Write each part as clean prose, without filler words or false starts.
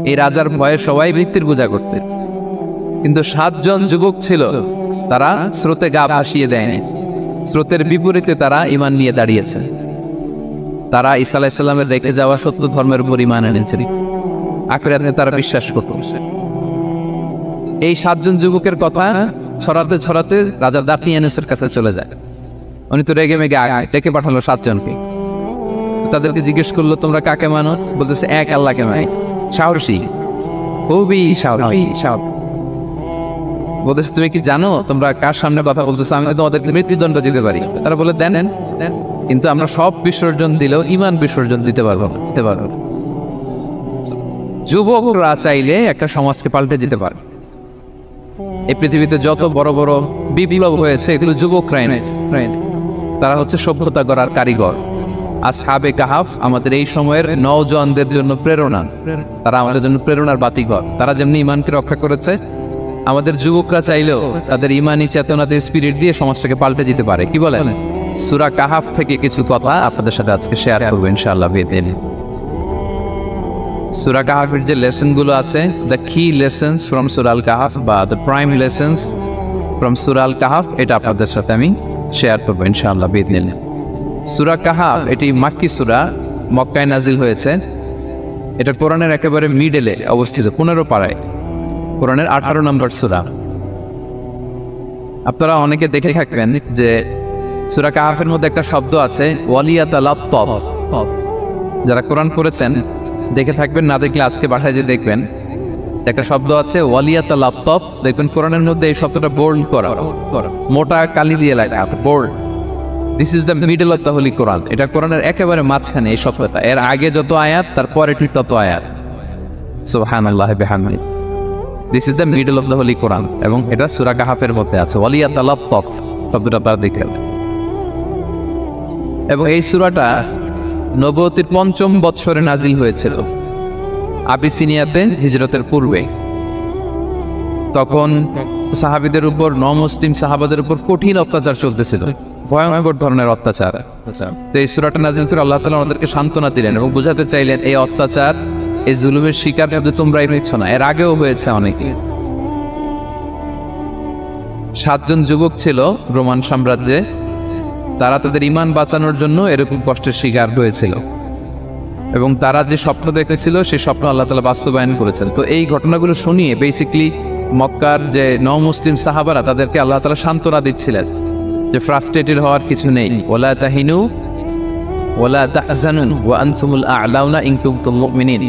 এই রাজার ভয়ে সবাই মৃত্যুর পূজা করতেন, কিন্তু 7 জন যুবক ছিল, তারা স্রোতে গা ভাসিয়ে দেয়নি। স্রোতের বিপরীতে তারা ঈমান নিয়ে দাঁড়িয়েছে। তারা ঈসা আলাইহিস সালামের রেখে যাওয়া সত্য ধর্মের উপর ঈমান এনেছেন, আখিরাতে তারা বিশ্বাস করছে। এই 7 জন যুবকের কথা ছড়াতে ছড়াতে রাজা দাকিয়ানুসের কাছে চলে যায়। উনি তো রেগে মেগে ডেকে পাঠালো 7 জনকে। তাদেরকে জিজ্ঞেস করলো, তোমরা কাকে মানো? বলতেছে এক আল্লাহকে মানি। সাহসী, খুবই সাহসী। বলতেছে তুমি কি জানো তোমরা কার সামনে কথা বলতেছো? আমি তোমাদেরকে মৃত্যুদণ্ড দিতে পারি। তারা বলে দেন, কিন্তু আমরা সব বিসর্জন দিলেও ঈমান বিসর্জন দিতে পারবো না। যুবকরা চাইলে একটা সমাজকে পাল্টে দিতে পারে। এই পৃথিবীতে যত বড় বড় বিপ্লব হয়েছে এগুলো যুবকরাই এনেছে। তারা হচ্ছে সভ্যতা গড়ার কারিগর। আসহাবে কাহাফ আমাদের এই সময়ের নওজওয়ানদের জন্য প্রেরণা। তারা আমাদের জন্য প্রেরণার বাতিঘর। তারা যেমনি ঈমানকে রক্ষা করেছে, আমাদের যুবকরা চাইলেও তাদের ঈমানি চেতনাতে স্পিরিট দিয়ে সমাজটাকে পাল্টে দিতে পারে। কি বলেন? সূরা কাহাফ থেকে কিছু কথা আপনাদের সাথে আজকে শেয়ার করব ইনশাআল্লাহ। সূরা কাহাফের যে লেসন গুলো আছে, দ্য কি লেসন্স ফ্রম সূরা আল কাহাফ বা দ্য প্রাইম লেসন্স ফ্রম সূরা আল কাহাফ, এটা আপনাদের সাথে আমি শেয়ার করব ইনশাআল্লাহ বিইذنিল্লাহ। সূরা কাহাফ এটি মাক্কি সূরা, মক্কায় নাজিল হয়েছে। এটা কোরআনের একেবারে মিডলে অবস্থিত, 15 পারায়, কোরআনের 18 নম্বর সূরা। আপনারা অনেকে দেখে থাকবেন যে সূরা কাহাফের মধ্যে একটা শব্দ আছে ওয়ালিয়াতালাত্তাফ। যারা কোরআন পড়েছেন দেখে থাকবেন, না দেখলে আজকে বাসায় যে দেখবেন, একটা শব্দ আছে ওয়ালিয়াতালাত্তাফ। দেখবেন কোরআনের মধ্যে এই শব্দটা বোল্ড করা, মোটা কালি দিয়ে লেখা, bold. This is the middle of the holy Quran. এটা কোরআনের একেবারে মাঝখানে এই শব্দটা। এর আগে যত আয়াত, তারপরে ঠিক তত আয়াত। সুবহানাল্লাহি বিহামদিহি। This is the middle of the holy Quran, এবং এটা সূরা কাহাফের মধ্যে আছে। ওয়ালিয়াতালাত্তাফ শব্দটা আপনারা দেখেন। এবং এই সূরাটা নবুয়তের 5ম বৎসরে নাজিল হয়েছিল, আবিসিনিয়াতে হিজরতের পূর্বে। তখন সাহাবীদের উপর, নমুসলিম সাহাবাদের উপর কঠিন অত্যাচার চলতেছিল, ভয়ঙ্কর ধরনের অত্যাচার। তো এই সূরাটা নাজিল করে আল্লাহ তাআলা আমাদেরকে সান্ত্বনা দিলেন এবং বুঝাতে চাইলেন এই অত্যাচার, এই জুলুমের শিকার শুধু তোমরাই হচ্ছ না, এর আগেও হয়েছে অনেকে। 7 জন যুবক ছিল রোমান সাম্রাজ্যে, তারা তাদের ঈমান বাঁচানোর জন্য এরকম কষ্টের শিকার হয়েছিল, এবং তারা যে স্বপ্ন দেখেছিল সেই স্বপ্ন আল্লাহ তাআলা বাস্তবায়ন করেছেন। তো এই ঘটনাগুলো শুনিয়ে বেসিক্যালি মক্কার যে নও-মুসলিম সাহাবারা, তাদেরকে আল্লাহ তাআলা সান্ত্বনা দিচ্ছিলেন যে ফ্রাস্ট্রেটেড হওয়ার কিছু নেই। ওয়ালা তাহিনু ওয়ালা তাহজানু ওয়া আনতুমুল আ'লাউনা ইন কুনতুম মুমিনিন।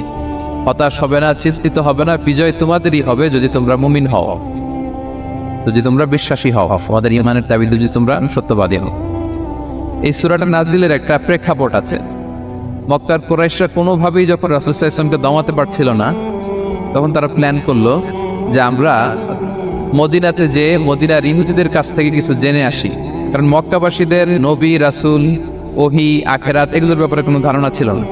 হতাশ হবে না, চিন্তিত হবে না, বিজয় তোমাদেরই হবে যদি তোমরা মুমিন হও, যদি তোমরা বিশ্বাসী হও, তোমাদের ঈমানের দাবিতে যদি তোমরা সত্যবাদী হও। এই সূরাটা নাজিলের একটা প্রেক্ষাপট আছে। মক্কার কুরাইশরা কোনোভাবেই যখন রাসূল সাল্লাল্লাহু আলাইহি ওয়াসাল্লামকে দমাতে পারছিল না, তখন তারা প্ল্যান করলো যে আমরা মদিনাতে যেয়ে মদিনার ইহুদিদের কাছ থেকে কিছু জেনে আসি। কারণ মক্কাবাসীদের নবী, রাসূল, ওহী, আখিরাত এগুলোর ব্যাপারে কোনো ধারণা ছিল না।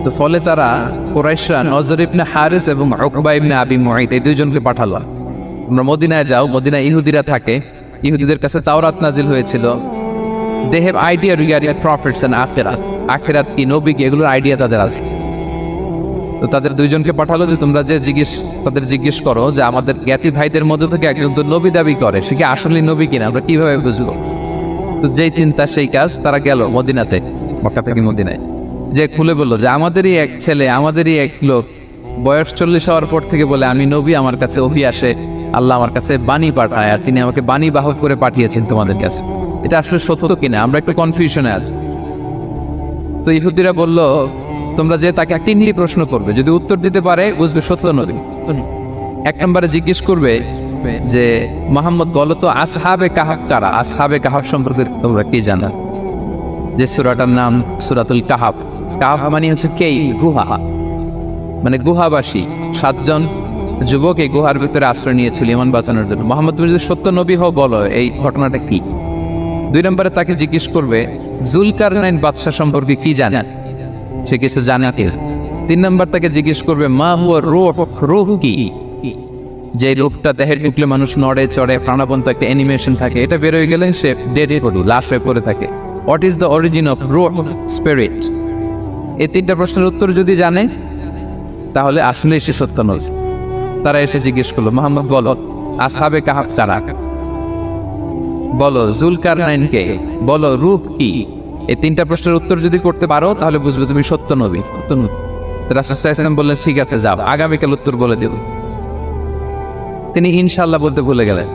তো ফলে তারা কুরাইশরা নজর ইবনে হারিস এবং উকবা ইবনে আবি মুঈত এই 2 জনকে পাঠালো, তোমরা মদিনায় যাও, মদিনায় ইহুদিরা থাকে, ইহুদিদের কাছে তাওরাত নাজিল হয়েছিল। They have idea regarding prophets and আখিরাত, আখিরাত কি, নবী কি, এগুলোর আইডিয়া তাদের আছে। তো তাদের 2 জনকে পাঠালো যে তোমরা যে তাদের জিজ্ঞেস করো যে আমাদের জ্ঞাতি ভাইদের মধ্যে থেকে একজন তো নবী দাবি করে, সে কি আসলে নবী কিনা, আমরা কিভাবে বুঝবো? তো যেই চিন্তা সেই কাজ, তারা গেল মদিনাতে, মক্কা থেকে মদিনায়, যে খুলে বললো যে আমাদেরই এক ছেলে, আমাদেরই এক লোক বয়স 40 হওয়ার পর থেকে বলে আমি নবী, আমার কাছে ওহী আসে, আল্লাহ আমার কাছে বাণী পাঠায়, আর তিনি আমাকে বাণী বাহক করে পাঠিয়েছেন তোমাদের কাছে। এটা আসলে সত্য কিনা, আমরা একটু কনফিউশনে আছি। তো ইহুদিরা বলল তোমরা যে তাকে 3টি প্রশ্ন করবে, যদি উত্তর দিতে পারে বুঝবে সত্য নবী। 1 নম্বরে জিজ্ঞেস করবে যে মুহাম্মদ বলো তো আসহাবে কাহাফ কারা, আসহাবে কাহাফ সম্পর্কে তোমরা কি জানো? যে সূরাটার নাম সূরাতুল কাহাফ। কাহাফ মানে হচ্ছে কেই, গুহা, মানে গুহাবাসী। 7 জন যুবক এই গুহার ভিতরে আশ্রয় নিয়েছিল ঈমান বাঁচানোর জন্য। মুহাম্মদ তুমি যদি সত্য নবী হও বলো এই ঘটনাটা কি। 2 নম্বরে তাকে জিজ্ঞেস করবে জুলকারনাইন বাদশা সম্পর্কে কি জানেন, সে কিছু জানে কি। 3 নম্বর তাকে জিজ্ঞেস করবে মা হুয়া রূহ, রূহ কি, যে রূহটা দেহের ঢুকলে মানুষ নড়ে চড়ে, প্রাণবন্ত একটা অ্যানিমেশন থাকে, এটা বের হয়ে গেলে সে ডেড বডি, লাশ হয়ে পড়ে থাকে। What is the origin of রূহ, স্পিরিট। এই 3টা প্রশ্নের উত্তর যদি জানে তাহলে আসলে সে সত্য নবী। তারা এসে জিজ্ঞেস করলো, মুহাম্মদ বলো আসহাবে কাহাফ কারা, বলো জুলকারনাইন কে, বলো রূহ কি। এই তিনটা প্রশ্নের উত্তর যদি করতে পারো তাহলে বুঝবে তুমি সত্য নবী। সত্য নবী। রাসূল সাল্লাল্লাহু আলাইহি ওয়াসাল্লাম বললেন, ঠিক আছে যাও, আগামীকাল উত্তর বলে দেব। তিনি ইনশাআল্লাহ বলতে ভুলে গেলেন।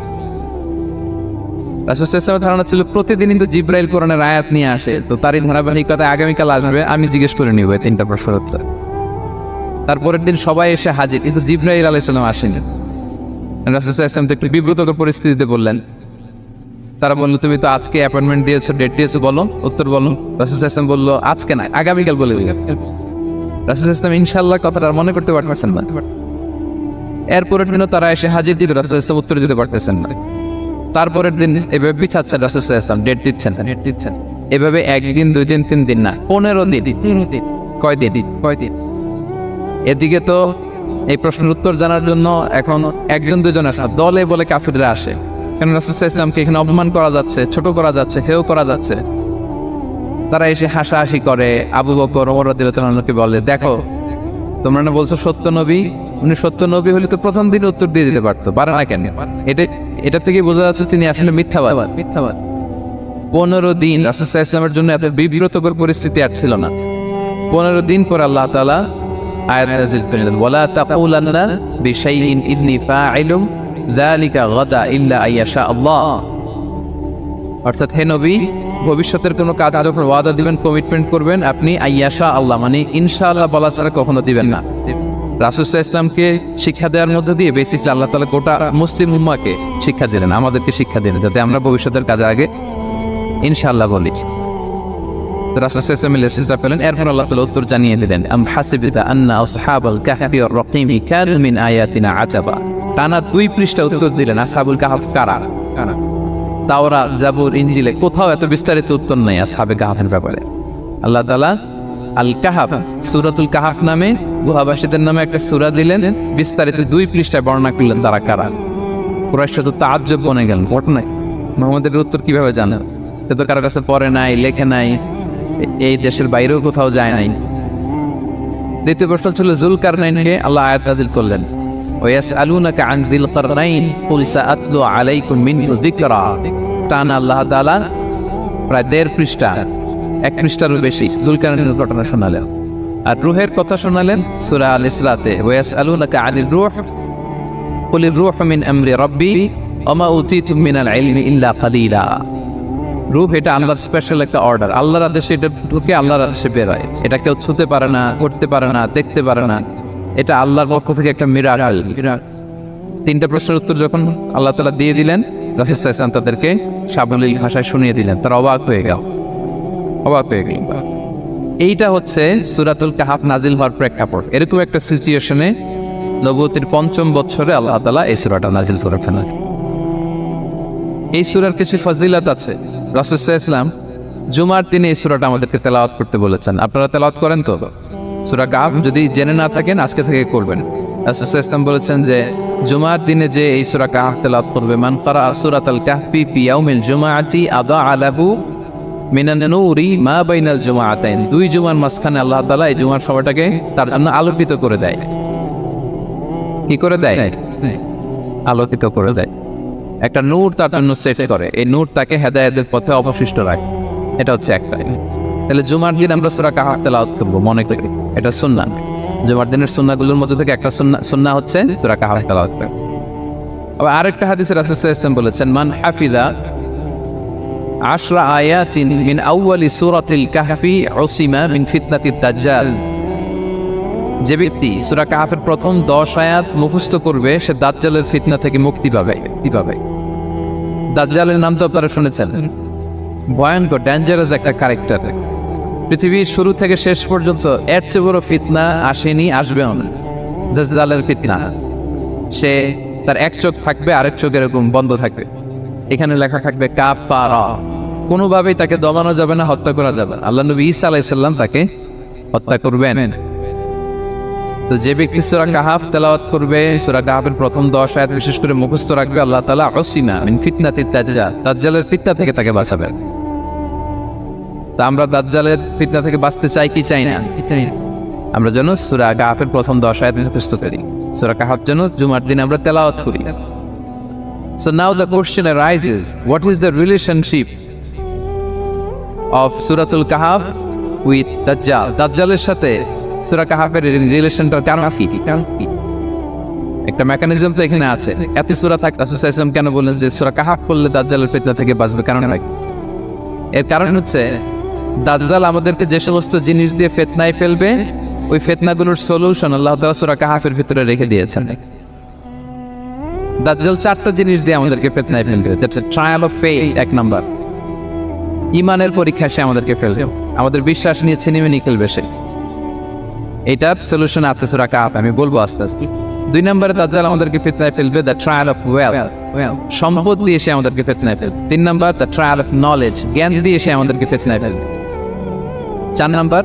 রাসূল সাল্লাল্লাহু আলাইহি ওয়াসাল্লামের ধারণা ছিল প্রতিদিনই তো জিবরাইল কোরআনের আয়াত নিয়ে আসে, তো তারই ধারাবাহিকতায় আগামীকাল আসবে, আমি জিজ্ঞেস করে নিব এই তিনটা প্রশ্নের উত্তর। তারপরের দিন সবাই এসে হাজির, কিন্তু জিবরাইল আলাইহিস সালাম আসেনি। রাসূল সাল্লাল্লাহু আলাইহি ওয়াসাল্লাম তো একটু বিব্রতকর পরিস্থিতিতে বললেন। তারা বলল, তুমি তো আজকে অ্যাপয়েন্টমেন্ট দিয়েছো, ডেট দিয়েছো, বলো উত্তর বলো। রাসূল সাল্লাল্লাহু আলাইহি ওয়াসাল্লাম বলল, আজকে না, আগামীকাল বলে দিলাম। রাসূল সাল্লাল্লাহু আলাইহি ওয়াসাল্লাম ইনশাআল্লাহ কথাটা মনে করতে পারতেছেন না। এরপরের দিনও তারা এসে হাজির, দিবে, রাসূল সাল্লাল্লাহু আলাইহি ওয়াসাল্লাম উত্তর দিতে পারতেছেন না। তারপরের দিন এভাবে পিছাচ্ছেন, রাসূল সাল্লাল্লাহু আলাইহি ওয়াসাল্লাম ডেট দিচ্ছেন। এভাবে একদিন, 2 দিন, 3 দিন না, 15 দিন। কয়দিন? এদিকে তো এই প্রশ্নের উত্তর জানার জন্য এখন একজন দুজন আসে না, দলে বলে কাফিররা আসে। কেন রাসূল সাল্লাল্লাহু আলাইহি ওয়াসাল্লামকে এখানে অপমান করা যাচ্ছে, ছোট করা যাচ্ছে, হেয় করা যাচ্ছে। তারা এসে হাসাহাসি করে। আবু বকর, ওমর রাদিয়াল্লাহু আনহুকে বলে, দেখো তোমরা না বলছো সত্য নবী, উনি সত্য নবী হলে তো প্রথম দিন উত্তর দিয়ে দিতে পারতো, পারে না কেন? এটা থেকে বোঝা যাচ্ছে তিনি আসলে মিথ্যাবাদ। 15 দিন রাসূল সাল্লাল্লাহু আলাইহি ওয়াসাল্লামের জন্য এত বিব্রতকর পরিস্থিতি আর ছিল না। 15 দিন পর আল্লাহ তাআলা আয়াত নাযিল করলেন, ওয়ালা তাকুলান্না বিশাইইন ইন্নী ফাইলুম যালিকা গাদা ইল্লা আইয়াশা আল্লাহ। অর্থাৎ হে নবী, ভবিষ্যতের কোনো কাজ যখন ওয়াদা দিবেন, কমিটমেন্ট করবেন, আপনি আইয়াশা আল্লাহ মানে ইনশাআল্লাহ বলা ছাড়া কখনো দিবেন না। রাসূল সাল্লাল্লাহু আলাইহি ওয়াসাল্লামকে শিক্ষা দেওয়ার মধ্যে দিয়ে বেসিক্যালি আল্লাহ তাআলা গোটা মুসলিম উম্মাহকে শিক্ষা দিলেন, আমাদেরকে শিক্ষা দিলেন, যাতে আমরা ভবিষ্যতের কাজের আগে ইনশাআল্লাহ বলি। রাসূল সাল্লাল্লাহু আলাইহি ওয়াসাল্লাম লেসেন্সটা পেলেন। এরপর আল্লাহ তাআলা উত্তর জানিয়ে দিলেন, আম হাসিবতা আন্না আসহাবাল কাহফি ওয়ার রাকিমি কানু মিন আয়াতিনা আজাবা। টানা 2 পৃষ্ঠা উত্তর দিলেন আসহাবুল কাহফ কারা। তাওরাত, জাবুর, ইনজিলে কোথাও এত বিস্তারিত উত্তর নেই আসহাবে কাহফের ব্যাপারে। আল্লাহ তাআলা আল কাহাফ, সূরাতুল কাহাফ নামে গুহাবাসীদের নামে একটা সূরা দিলেন, বিস্তারিত 2 পৃষ্ঠায় বর্ণনা করলেন তারা কারা। কুরাইশরা তো তাআজ্জুব বনে গেলেন, ঘটনায় মুহাম্মদের উত্তর কিভাবে জানেন? সে তো কারো কাছে পড়ে নাই, লেখে নাই, এই দেশের বাইরেও কোথাও যায় নাই। দ্বিতীয় প্রশ্ন ছিল জুলকারনাইনকে আল্লাহ আয়াত নাযিল করলেন, ওয়াসআলুনাকা আন যিল কারনাইন কুল সাআতলু আলাইকুম মিনহু যিকরা। টানা আল্লাহ তাআলা প্রায় 1.5 পৃষ্ঠা, 1 পৃষ্ঠারও বেশি জুলকারনাইনের ঘটনা শোনালেন। আর রূহের কথা শোনালেন সূরা আল ইসরাতে, ওয়াসআলুনাকা আনির রূহ কুলির রূহু মিন আমরি রাব্বি ওয়া মা উতীতুম মিনাল ইলমি ইল্লা কালিলা। রূহ এটা আল্লাহর স্পেশাল একটা অর্ডার, আল্লাহর আদেশে এটা ঢুকে আল্লাহর আদেশে বের হয়। এটা কেউ ছুতে পারে না, করতে পারে না, দেখতে পারে না। এটা আল্লাহর পক্ষ থেকে একটা মিরাকেল। 3টা প্রশ্নের উত্তর যখন আল্লাহ তাআলা দিয়ে দিলেন, রাসূল সাল্লাল্লাহু আলাইহি ওয়াসাল্লাম তাদেরকে সাবলীল ভাষায় শুনিয়ে দিলেন। তারা অবাক হয়ে গেল। এইটা হচ্ছে সূরাতুল কাহাফ নাজিল হওয়ার প্রেক্ষাপট। এরকম একটা সিচুয়েশনে নবুয়তির 5ম বছরে আল্লাহ তাআলা এই সূরাটা নাজিল করেছেন। এই সূরার কিছু ফজিলত আছে। রাসূল সাল্লাল্লাহু আলাইহি ওয়াসাল্লাম জুমার দিনে এই সূরাটা আমাদেরকে তেলাওয়াত করতে বলেছেন। আপনারা তেলাওয়াত করেন তো? সূরা কাহাফ যদি জেনে না থাকেন আজকে থেকে করবেন। রাসূল সাল্লাল্লাহু আলাইহি ওয়াসাল্লাম বলেছেন যে জুমার দিনে যে এই সূরা কাহাফ তেলাওয়াত করবে, মান ক্বারা সূরাতাল কাহফি ফি ইয়াউমিল জুমআতি আদাআ লাহু মিনান নূরি মা বাইনাল জুমআতাইন। 2 জুমার মাঝখানে আল্লাহ তাআলা এই জুমার সময়টাকে তার জন্য আলোকিত করে দেয়। কি করে দেয়? আলোকিত করে দেয়। একটা নূর তার জন্য সেট করে, এই নূর তাকে হেদায়েতের পথে অবশিষ্ট রাখে। এটা হচ্ছে একটা। তাহলে জুমার দিন আমরা সূরা কাহাফ তেলাওয়াত করব মনে করি, এটা সুন্নাহ। জুমার দিনের সুন্নাহগুলোর মধ্যে থেকে একটা সুন্নাহ হচ্ছে সূরা কাহাফ তেলাওয়াত করা। আবার আরেকটা হাদিসে রাসূল সাল্লাল্লাহু আলাইহি ওয়াসাল্লাম বলেছেন, মান হাফিযা 10 আয়াতিন মিন আউয়ালি সূরাতিল কাহফি উসিমা মিন ফিতনাতিদ দাজ্জাল। যে ব্যক্তি সূরা কাহাফের প্রথম 10 আয়াত মুখস্থ করবে সে দাজ্জালের ফিতনা থেকে মুক্তি পাবে। দাজ্জালের নাম তো আপনারা শুনেছেন, ভয়ঙ্কর ডেঞ্জারাস একটা ক্যারেক্টার। পৃথিবীর শুরু থেকে শেষ পর্যন্ত এর চেয়ে বড় ফিতনা আসেনি, আসবেও না। দাজ্জালের ফিতনা, সে তার এক চোখ থাকবে, আরেক চোখ এরকম বন্ধ থাকবে, এখানে লেখা থাকবে কাফারা। কোনোভাবেই তাকে দমানো যাবে না, হত্যা করা যাবে না। আল্লাহ নবী ঈসা আলাইহিস সালাম তাকে হত্যা করবেন। তো যে ব্যক্তি সূরা কাহাফ তেলাওয়াত করবে, সূরা কাহাফের প্রথম 10 আয়াত বিশেষ করে মুখস্থ রাখবে, আল্লাহ তাআলা উসিমা মিন ফিতনাতিদ দাজ্জাল, দাজ্জালের ফিতনা থেকে তাকে বাঁচাবেন। তা আমরা দাজ্জালের ফিতনা থেকে বাঁচতে চাই কি চাই না? আমরা যেন সূরা কাহাফের প্রথম 10 আয়াত মুখস্থ করি। সূরা কাহাফ যেন জুমার দিন আমরা তেলাওয়াত করি। So now the question arises, what is the relationship of Suratul Kahf with Dajjal? দাজ্জালের সাথে সূরা কাহাফের রিলেশনটার কারণ কি? একটা মেকানিজম তো এখানে আছে। এত সূরা থাকতে রাসূল সাল্লাল্লাহু আলাইহি ওয়াসাল্লাম কেন বললেন যে সূরা কাহাফ পড়লে দাজ্জালের ফিতনা থেকে বাঁচবে? কারণ কি? এর কারণ হচ্ছে দাজ্জাল আমাদেরকে যে সমস্ত জিনিস দিয়ে ফিতনায় ফেলবে, ওই ফিতনাগুলোর সলিউশন আল্লাহ তাআলা সূরা কাহাফের ভিতরে রেখে দিয়েছেন। দাজ্জাল 4টা জিনিস দিয়ে আমাদেরকে ফিতনায় ফেলবে। That's a trial of faith. এক নাম্বার, ঈমানের পরীক্ষা সে আমাদেরকে ফেলবে, আমাদের বিশ্বাস নিয়ে ছিনিমিনি খেলবে সে। এটার সলিউশন আছে সূরা কাহাফ, আমি বলবো আস্তে আস্তে। 2 নম্বরে দাজ্জাল আমাদেরকে ফিতনায় ফেলবে, দ্য ট্রায়াল অফ ওয়েলথ, সম্পদ দিয়ে সে আমাদেরকে ফিতনায় ফেলবে। 3 নম্বর, দ্য ট্রায়াল অফ নলেজ, জ্ঞান দিয়ে সে আমাদেরকে ফিতনায় ফেলবে। 4 নম্বর,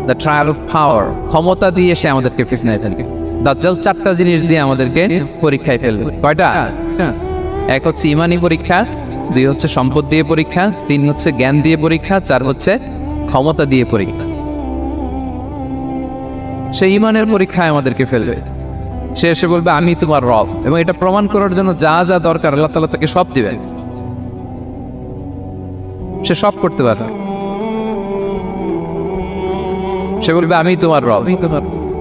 দ্য ট্রায়াল অফ পাওয়ার, ক্ষমতা দিয়ে সে আমাদেরকে ফিতনায় ফেলবে। দাজ্জাল 4টা জিনিস দিয়ে আমাদেরকে পরীক্ষায় ফেলবে। কয়টা? এক হচ্ছে ইমানি পরীক্ষা, 2 হচ্ছে সম্পদ দিয়ে পরীক্ষা, 3 হচ্ছে জ্ঞান দিয়ে পরীক্ষা, 4 হচ্ছে ক্ষমতা দিয়ে পরীক্ষা। সে ইমানের পরীক্ষায় আমাদেরকে ফেলবে। সে এসে বলবে আমি তোমার রব, এবং এটা প্রমাণ করার জন্য যা যা দরকার আল্লাহ তাআলা তাকে সব দিবেন। সে সব করতে পারবে। সে বলবে আমি তোমার রব।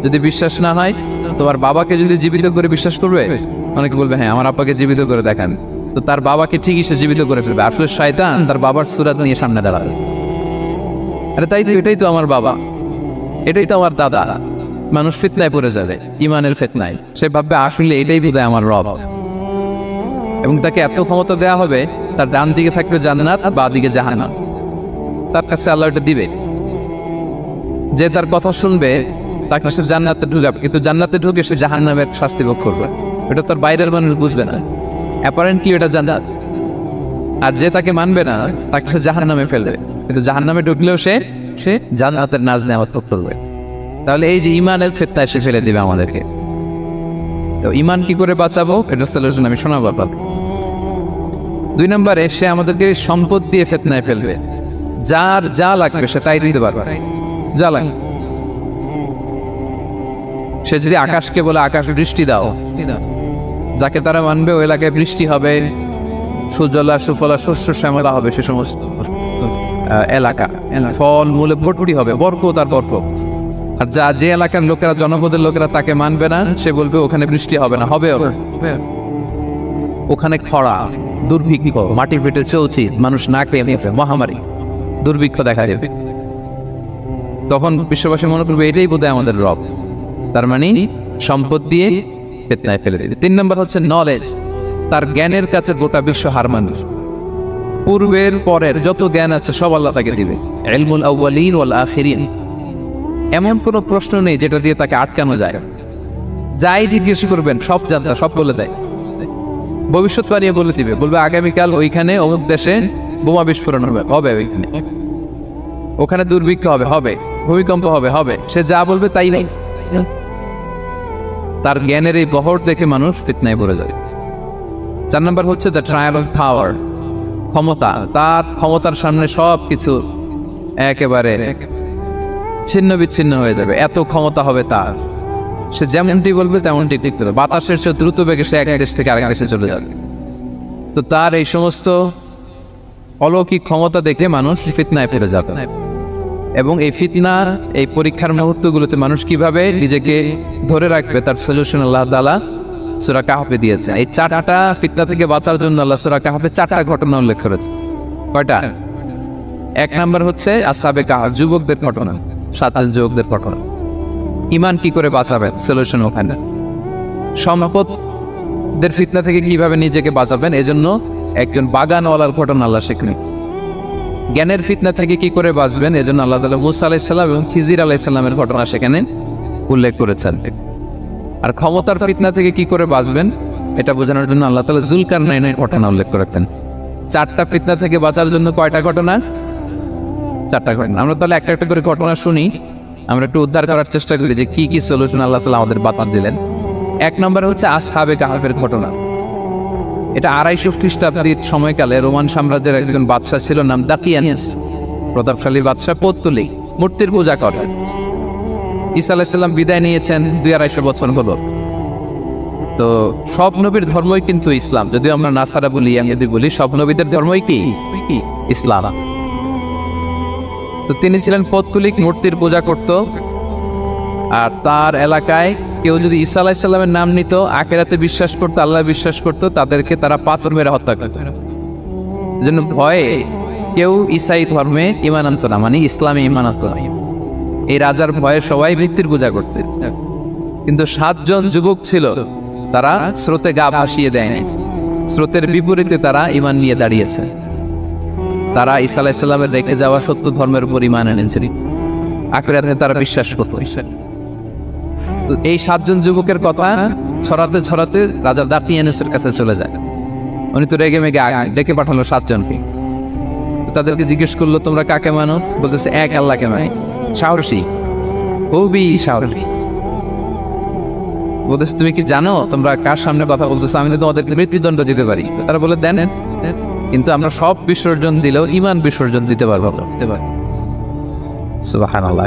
যদি বিশ্বাস না হয়, তোমার বাবাকে যদি জীবিত করে বিশ্বাস করবে, অনেকে বলবে হ্যাঁ আমার আব্বাকে জীবিত করে দেখান, তো তার বাবাকে ঠিকই সে জীবিত করে ফেলবে। আসলে শয়তান তার বাবার সূরত নিয়ে সামনে দাঁড়াবে, আরে তাই তো, এটাই তো আমার বাবা, এটাই তো আমার দাদা। মানুষ ফিতনায় পড়ে যাবে, ইমানের ফিতনায়। সে ভাববে আসলে এটাই বোধহয় আমার রব, এবং তাকে এত ক্ষমতা দেওয়া হবে, তার ডান দিকে থাকবে জান্নাত, বাঁ দিকে জাহান্নাম। তার কাছে আল্লাহ এটা দিবে, যে তার কথা শুনবে তাকে সে জান্নাতে ঢুকাবে, কিন্তু জান্নাতে ঢুকে সে জাহান্নামের শাস্তি ভোগ করবে। এটা তার বাইরের মানুষ বুঝবে না, অ্যাপারেন্টলি এটা জান্নাত। আর যে তাকে মানবে না, তাকে সে জাহান্নামে ফেলবে, কিন্তু জাহান্নামে ঢুকলেও সে জান্নাতের নাজ নেওয়ার ভোগ করবে। তাহলে এই যে ইমানের ফিতনায় সে ফেলে দিবে আমাদেরকে। তো ইমান কি করে বাঁচাবো, এটা সলিউশন আমি শোনাবো আপনাকে। 2 নম্বরে সে আমাদেরকে সম্পদ দিয়ে ফিতনায় ফেলবে। যার যা লাগবে সে তাই দিতে পারবে, যা লাগবে। সে যদি আকাশকে বলে আকাশ বৃষ্টি দাও, যাকে তারা মানবে ওই এলাকায় বৃষ্টি হবে, সুজলা সুফলা শস্য শ্যামলা হবে, সে সমস্ত এলাকা ফল মূলে ভর্তি হবে, বরকত আর বরকত। আর যে এলাকার লোকেরা, জনপদের লোকেরা তাকে মানবে না, সে বলবে ওখানে বৃষ্টি হবে না, হবে ওখানে খরা, দুর্ভিক্ষ, মাটি ফেটে চলছে, মানুষ না খেয়ে মহামারী, দুর্ভিক্ষ দেখা দেবে। তখন বিশ্ববাসী মনে করবে এটাই বোধহয় আমাদের রব। তার মানে সম্পদ দিয়ে ফিতনায় ফেলে দিবে। 3 নম্বর হচ্ছে নলেজ, তার জ্ঞানের কাছে গোটা বিশ্ব হার মানুষ। পূর্বের পরের যত জ্ঞান আছে সব আল্লাহ তাকে দিবে। ইলমুল আউয়ালিন ওয়াল আখিরিন, এমন কোনো প্রশ্ন নেই যেটা দিয়ে তাকে আটকানো যায়। যাই জিজ্ঞেস করবেন সব জানতা, সব বলে দেয়। ভবিষ্যৎবাণী বলে দিবে, বলবে আগামীকাল ওইখানে অমুক দেশে বোমা বিস্ফোরণ হবে ওইখানে, ওখানে দুর্ভিক্ষ হবে, ভূমিকম্প হবে। সে যা বলবে তাই নাই। তার জ্ঞানের এই বহর দেখে মানুষ ফিতনায় পড়ে যায়। 4 নম্বর হচ্ছে দ্য ট্রায়াল অফ পাওয়ার, ক্ষমতা। তার ক্ষমতার সামনে সব কিছু একেবারে ছিন্ন বিচ্ছিন্ন হয়ে যাবে, এত ক্ষমতা হবে তার। সে যেমনটি বলবে তেমনটি ঠিক করবে। বাতাসের সে দ্রুত বেগে সে এক দেশ থেকে আরেক দেশে চলে যাবে। তো তার এই সমস্ত অলৌকিক ক্ষমতা দেখে মানুষ ফিতনায় পড়ে যাবে। এবং এই ফিতনা, এই পরীক্ষার মুহূর্তগুলোতে মানুষ কিভাবে নিজেকে ধরে রাখবে তার সলিউশন আল্লাহ তাআলা সূরা কাহফে দিয়েছে। এই 4টা ফিতনা থেকে বাঁচার জন্য আল্লাহ সূরা কাহফে 4টা ঘটনা উল্লেখ করেছে। কয়টা? 1 নম্বর হচ্ছে আসহাবে কাহফ, যুবকদের ঘটনা, 7 যুবকদের ঘটনা। ইমান কি করে বাঁচাবেন, সলিউশন ওখানে। সম্পদের ফিতনা থেকে কিভাবে নিজেকে বাঁচাবেন, এজন্য একজন বাগানওয়ালার ঘটনা আল্লাহ শেখান। জ্ঞানের ফিতনা থেকে কি করে বাঁচবেন, এজন্য আল্লাহ তাআলা মুসা আলাইহিস সালাম এবং খিজির আলাইহিস সালামের ঘটনা সেখানে উল্লেখ করেছেন। আর ক্ষমতার ফিতনা থেকে কি করে বাঁচবেন এটা বোঝানোর জন্য আল্লাহ তাআলা যুলকারনাইনের ঘটনা উল্লেখ করেছেন। 4টা ফিতনা থেকে বাঁচার জন্য কয়টা ঘটনা? 4টা ঘটনা। আমরা তাহলে একটা একটা করে ঘটনা শুনি, আমরা একটু উদ্ধার করার চেষ্টা করি যে কি কি সলিউশন আল্লাহ তাআলা আমাদের বাতান দিলেন। 1 নম্বরে হচ্ছে আসহাবে কাহফের ঘটনা। এটা 250 খ্রিস্টাব্দের সময়কালে রোমান সাম্রাজ্যের একজন বাদশা ছিল, নাম দাকিয়ানিয়াস। প্রতাপশালী বাদশা, পৌত্তলিক, মূর্তির পূজা করে। ঈসা আলাইহিস সালাম বিদায় নিয়েছেন 200-250 বছর হলো। তো সব নবীর ধর্মই কিন্তু ইসলাম, যদিও আমরা নাসারা বলি, ইয়াহুদি বলি, সব নবীদের ধর্মই কি ইসলাম। তো তিনি ছিলেন পৌত্তলিক, মূর্তির পূজা করত। আর তার এলাকায় কেউ যদি ঈসা আলাইহিস সালামের নাম নিত, আখিরাতে বিশ্বাস করত, আল্লাহ বিশ্বাস করত, তাদেরকে তারা পাথর মেরে হত্যা করত। এজন্য ভয়ে কেউ ঈসাই ধর্মে ঈমান আনত না, মানে ইসলামে ঈমান আনত না। এই রাজার ভয়ে সবাই মৃত্যুর পূজা করতেন। কিন্তু 7 জন যুবক ছিল, তারা স্রোতে গা ভাসিয়ে দেয়নি, স্রোতের বিপরীতে তারা ঈমান নিয়ে দাঁড়িয়েছে। তারা ঈসা আলাইহিস সালামের রেখে যাওয়া সত্য ধর্মের উপর ঈমান এনেছে, আখিরাতে তারা বিশ্বাস করত। এই 7 জন যুবকের কথা ছড়াতে ছড়াতে রাজা দাকিয়ানুসের কাছে চলে যায়। উনি তো রেগে মেগে ডেকে পাঠালো 7 জনকে। তাদেরকে জিজ্ঞেস করলো, তোমরা কাকে মানো? বলতেছে এক আল্লাহকে মানি। সাহসী, খুবই সাহসী। বলতেছে তুমি কি জানো তোমরা কার সামনে কথা বলতেছো? আমি তো তোমাদেরকে মৃত্যুদণ্ড দিতে পারি। তারা বলে দেন, কিন্তু আমরা সব বিসর্জন দিলেও ঈমান বিসর্জন দিতে পারবো। সুবহানাল্লাহ।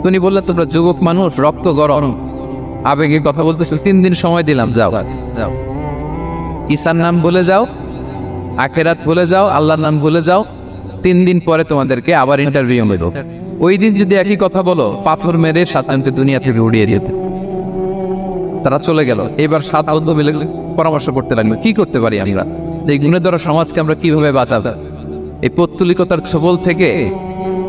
তুমি বললে তোমরা যুবক মানুষ, রক্ত গরম, আবেগে কথা বলতেছো, 3 দিন সময় দিলাম, যাও যাও, ঈসার নাম বলে যাও, আখিরাত বলে যাও, আল্লাহর নাম বলে যাও, 3 দিন পরে তোমাদেরকে আবার ইন্টারভিউ নেব। ওই দিন যদি একই কথা বলো, পাথর মেরে 7 জনকে দুনিয়া থেকে উড়িয়ে দিতে। তারা চলে গেল। এবার 7 বন্ধু মিলে পরামর্শ করতে লাগলো, কি করতে পারি আমরা, এই গুণের সমাজকে আমরা কিভাবে বাঁচাবো, এই পৌত্তলিকতার ছোবল থেকে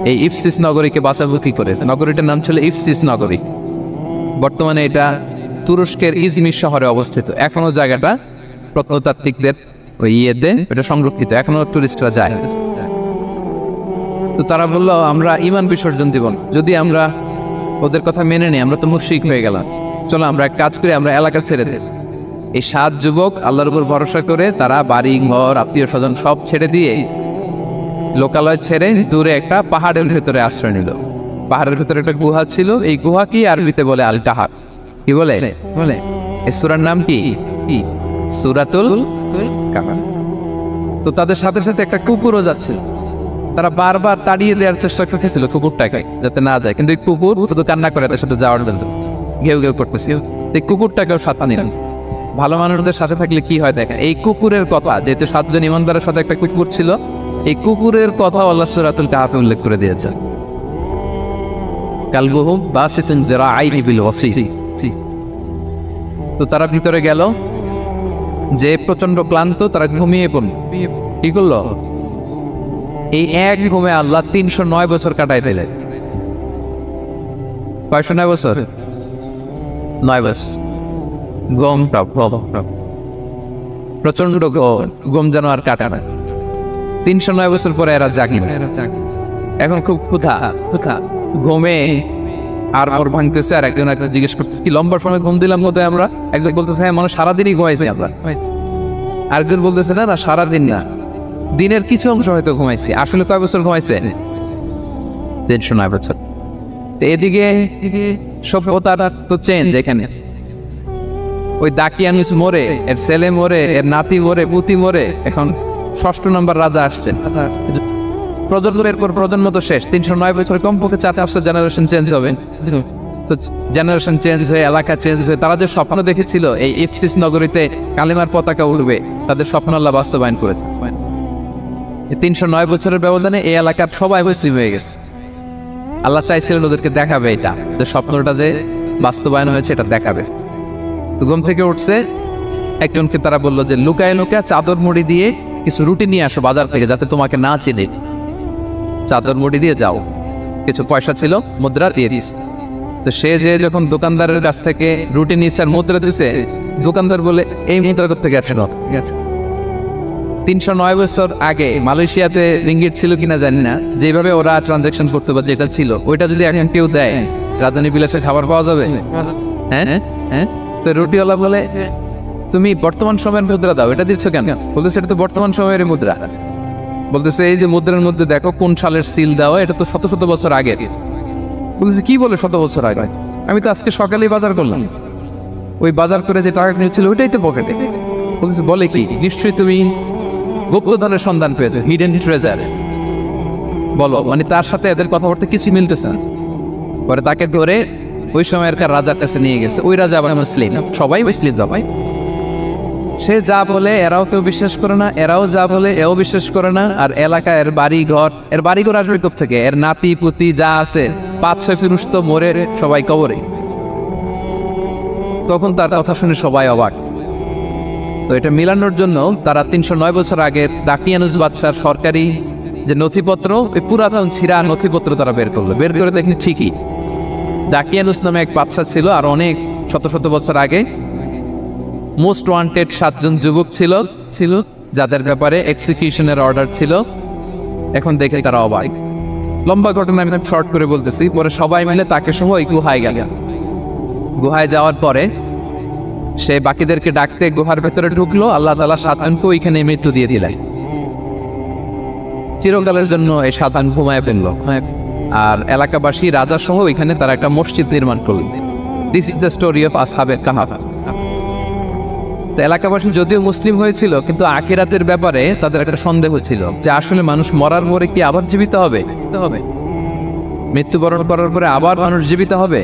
এই ইফসিস নগরীকে বাঁচাবো কি করে। নগরীটার নাম ছিল ইফসিস নগরী। বর্তমানে এটা তুরস্কের ইজমির শহরে অবস্থিত। এখনো জায়গাটা প্রত্নতাত্ত্বিকদের ওই ইয়েতে এটা সংরক্ষিত, এখনো টুরিস্টরা যায়। তো তারা বললো, আমরা ঈমান বিসর্জন দিব না, যদি আমরা ওদের কথা মেনে নিই আমরা তো মুশরিক হয়ে গেলাম, চলো আমরা এক কাজ করি, আমরা এলাকা ছেড়ে দেব। এই 7 যুবক আল্লাহর উপর ভরসা করে তারা বাড়ি ঘর আত্মীয় স্বজন সব ছেড়ে দিয়ে, লোকালয় ছেড়ে দূরে একটা পাহাড়ের ভেতরে আশ্রয় নিল। পাহাড়ের ভেতরে একটা গুহা ছিল, এই গুহা কি আরবিতে বলে আল কাহার। কি বলে এই সূরার নাম কি? সূরাতুল কাহার। তো তাদের সাথে সাথে একটা কুকুরও যাচ্ছে। তারা বারবার তাড়িয়ে দেওয়ার চেষ্টা করতেছিল কুকুরটাকে যাতে না যায়, কিন্তু এই কুকুর শুধু কান্না করে তার সাথে যাওয়ার জন্য ঘেউ ঘেউ করতেছিল। এই কুকুরটাকেও সাথে নিলেন। ভালো মানুষদের সাথে থাকলে কি হয় দেখেন, এই কুকুরের কথা, যেহেতু 7 জন ইমানদারের সাথে একটা কুকুর ছিল, এই কুকুরের কথা আল্লাহ সূরাতুল কাহফে উল্লেখ করে দিয়েছেন। কালবুহুম বাসিতুন যিরাআইহি বিল ওয়াসি। তো তারা ভিতরে গেল, যে প্রচন্ড ক্লান্ত, তারা ঘুমিয়ে পড়ল। কি করলো? এই এক ঘুমে আল্লাহ 309 বছর কাটাই দিলেন। 509 বছর, 9 বছর গম প্রচন্ড গম যেন আর কাটা না। 309 বছর পরে এরা জাগলো। এখন খুব ক্ষুধা, ঘুমে আর ওর ভাঙতেছে। আর একজন একটা জিজ্ঞেস করতেছে, কি লম্বা সময় ঘুম দিলাম বোধহয় আমরা? একজন বলতেছে, হ্যাঁ, মানুষ সারাদিনই ঘুমাইছে আমরা। আরেকজন বলতেছে, না সারাদিন না, দিনের কিছু অংশ হয়তো ঘুমাইছি। আসলে কয় বছর ঘুমাইছে? 309 বছর। তো এদিকে সভ্যতার তো চেঞ্জ। এখানে ওই দাকিয়ানুস মরে, এর ছেলে মরে, এর নাতি মরে, পুতি মরে, এখন 6ষ্ঠ নম্বর রাজা আসছেন। প্রজন্মের পর প্রজন্ম তো শেষ। 309 বছর কমপক্ষে 4-5 জেনারেশন চেঞ্জ হবে। তো জেনারেশন চেঞ্জ হয়ে, এলাকা চেঞ্জ হয়ে, তারা যে স্বপ্ন দেখেছিল এই ইফসিস নগরীতে কালিমার পতাকা উঠবে, তাদের স্বপ্ন আল্লাহ বাস্তবায়ন করেছে। 309 বছরের ব্যবধানে এই এলাকার সবাই মুসলিম হয়ে গেছে। আল্লাহ চাইছিলেন ওদেরকে দেখাবে এটা, যে স্বপ্নটা যে বাস্তবায়ন হয়েছে এটা দেখাবে। তো ঘুম থেকে উঠছে, একজনকে তারা বললো যে লুকায় লুকায় চাদর মুড়ি দিয়ে কিছু রুটি নিয়ে আসো বাজার থেকে, যাতে তোমাকে না চিনে। চাদর মুড়ি দিয়ে যাও। কিছু পয়সা ছিল, মুদ্রা দিয়ে দিস। তো সে যে যখন দোকানদারের কাছ থেকে রুটি নিয়েছে আর মুদ্রা দিছে, দোকানদার বলে, এই মুদ্রা থেকে আসে না। 309 বছর আগে মালয়েশিয়াতে রিঙ্গিট ছিল কিনা জানি না, যেভাবে ওরা ট্রানজাকশন করতে পারে, যেটা ছিল ওইটা যদি এখন কেউ দেয়, রাজধানী বিলাসে খাবার পাওয়া যাবে? হ্যাঁ। তো রুটিওয়ালা বলে, তুমি বর্তমান সময়ের মুদ্রা দাও, এটা দিচ্ছ কেন? বলতেছে, এটা তো বর্তমান সময়ের মুদ্রা। বলতেছে, এই যে মুদ্রার মধ্যে দেখো কোন সালের সিল দেওয়া, এটা তো শত শত বছর আগে। বলতেছে, কি বলে শত বছর আগে? আমি তো আজকে সকালেই বাজার করলাম, ওই বাজার করে যে টাকা কিনেছিল ওইটাই তো পকেটে। বলতেছে, বলে কি? নিশ্চয়ই তুমি গুপ্তধনের সন্ধান পেয়েছে, হিডেন ট্রেজার। বলো, মানে তার সাথে এদের কথাবার্তা কিছু মিলতেছে না। পরে তাকে ধরে ওই সময়কার রাজার কাছে নিয়ে গেছে। ওই রাজা আবার মুসলিম, সবাই মুসলিম সবাই। সে যা বলে এরাও কেউ বিশ্বাস করে না, এরাও যা বলে এও বিশ্বাস করে না। আর এলাকা এর বাড়িঘর আসবে থেকে, এর নাতি পুতি যা আছে 5-6 পুরুষ তো মরে সবাই কবরে। তখন তার কথা শুনে সবাই অবাক। তো এটা মিলানোর জন্য তারা 309 বছর আগে দাকিয়ানুস বাদশার সরকারি যে নথিপত্র, ওই পুরাতন ছিঁড়া নথিপত্র তারা বের করলো। বের করে দেখেন ঠিকই দাকিয়ানুস নামে এক বাদশা ছিল, আর অনেক শত শত বছর আগে মোস্ট ওয়ান্টেড 7 জন যুবক ছিল যাদের ব্যাপারে এক্সিকিউশনের অর্ডার ছিল। এখন দেখে তারা অবাক। লম্বা ঘটনা আমি শর্ট করে বলতেছি। পরে সবাই মিলে তাকে সহ ওই গুহায় গেল। গুহায় যাওয়ার পরে সে বাকিদেরকে ডাকতে গুহার ভেতরে ঢুকলো। আল্লাহ তাআলা শয়তানকে ওইখানে মৃত্যু দিয়ে দিলেন। চিরকালের জন্য এই শয়তান ঘুমায় ফেলল। আর এলাকাবাসী রাজা সহ ওইখানে তারা একটা মসজিদ নির্মাণ করলেন। This is the story of আসহাবে কাহাফ। তো এলাকাবাসী যদিও মুসলিম হয়েছিল, কিন্তু আখিরাতের ব্যাপারে তাদের একটা সন্দেহ ছিল যে আসলে মানুষ মরার পরে কি আবার জীবিত হবে, মৃত্যুবরণ করার পরে আবার মানুষ জীবিত হবে।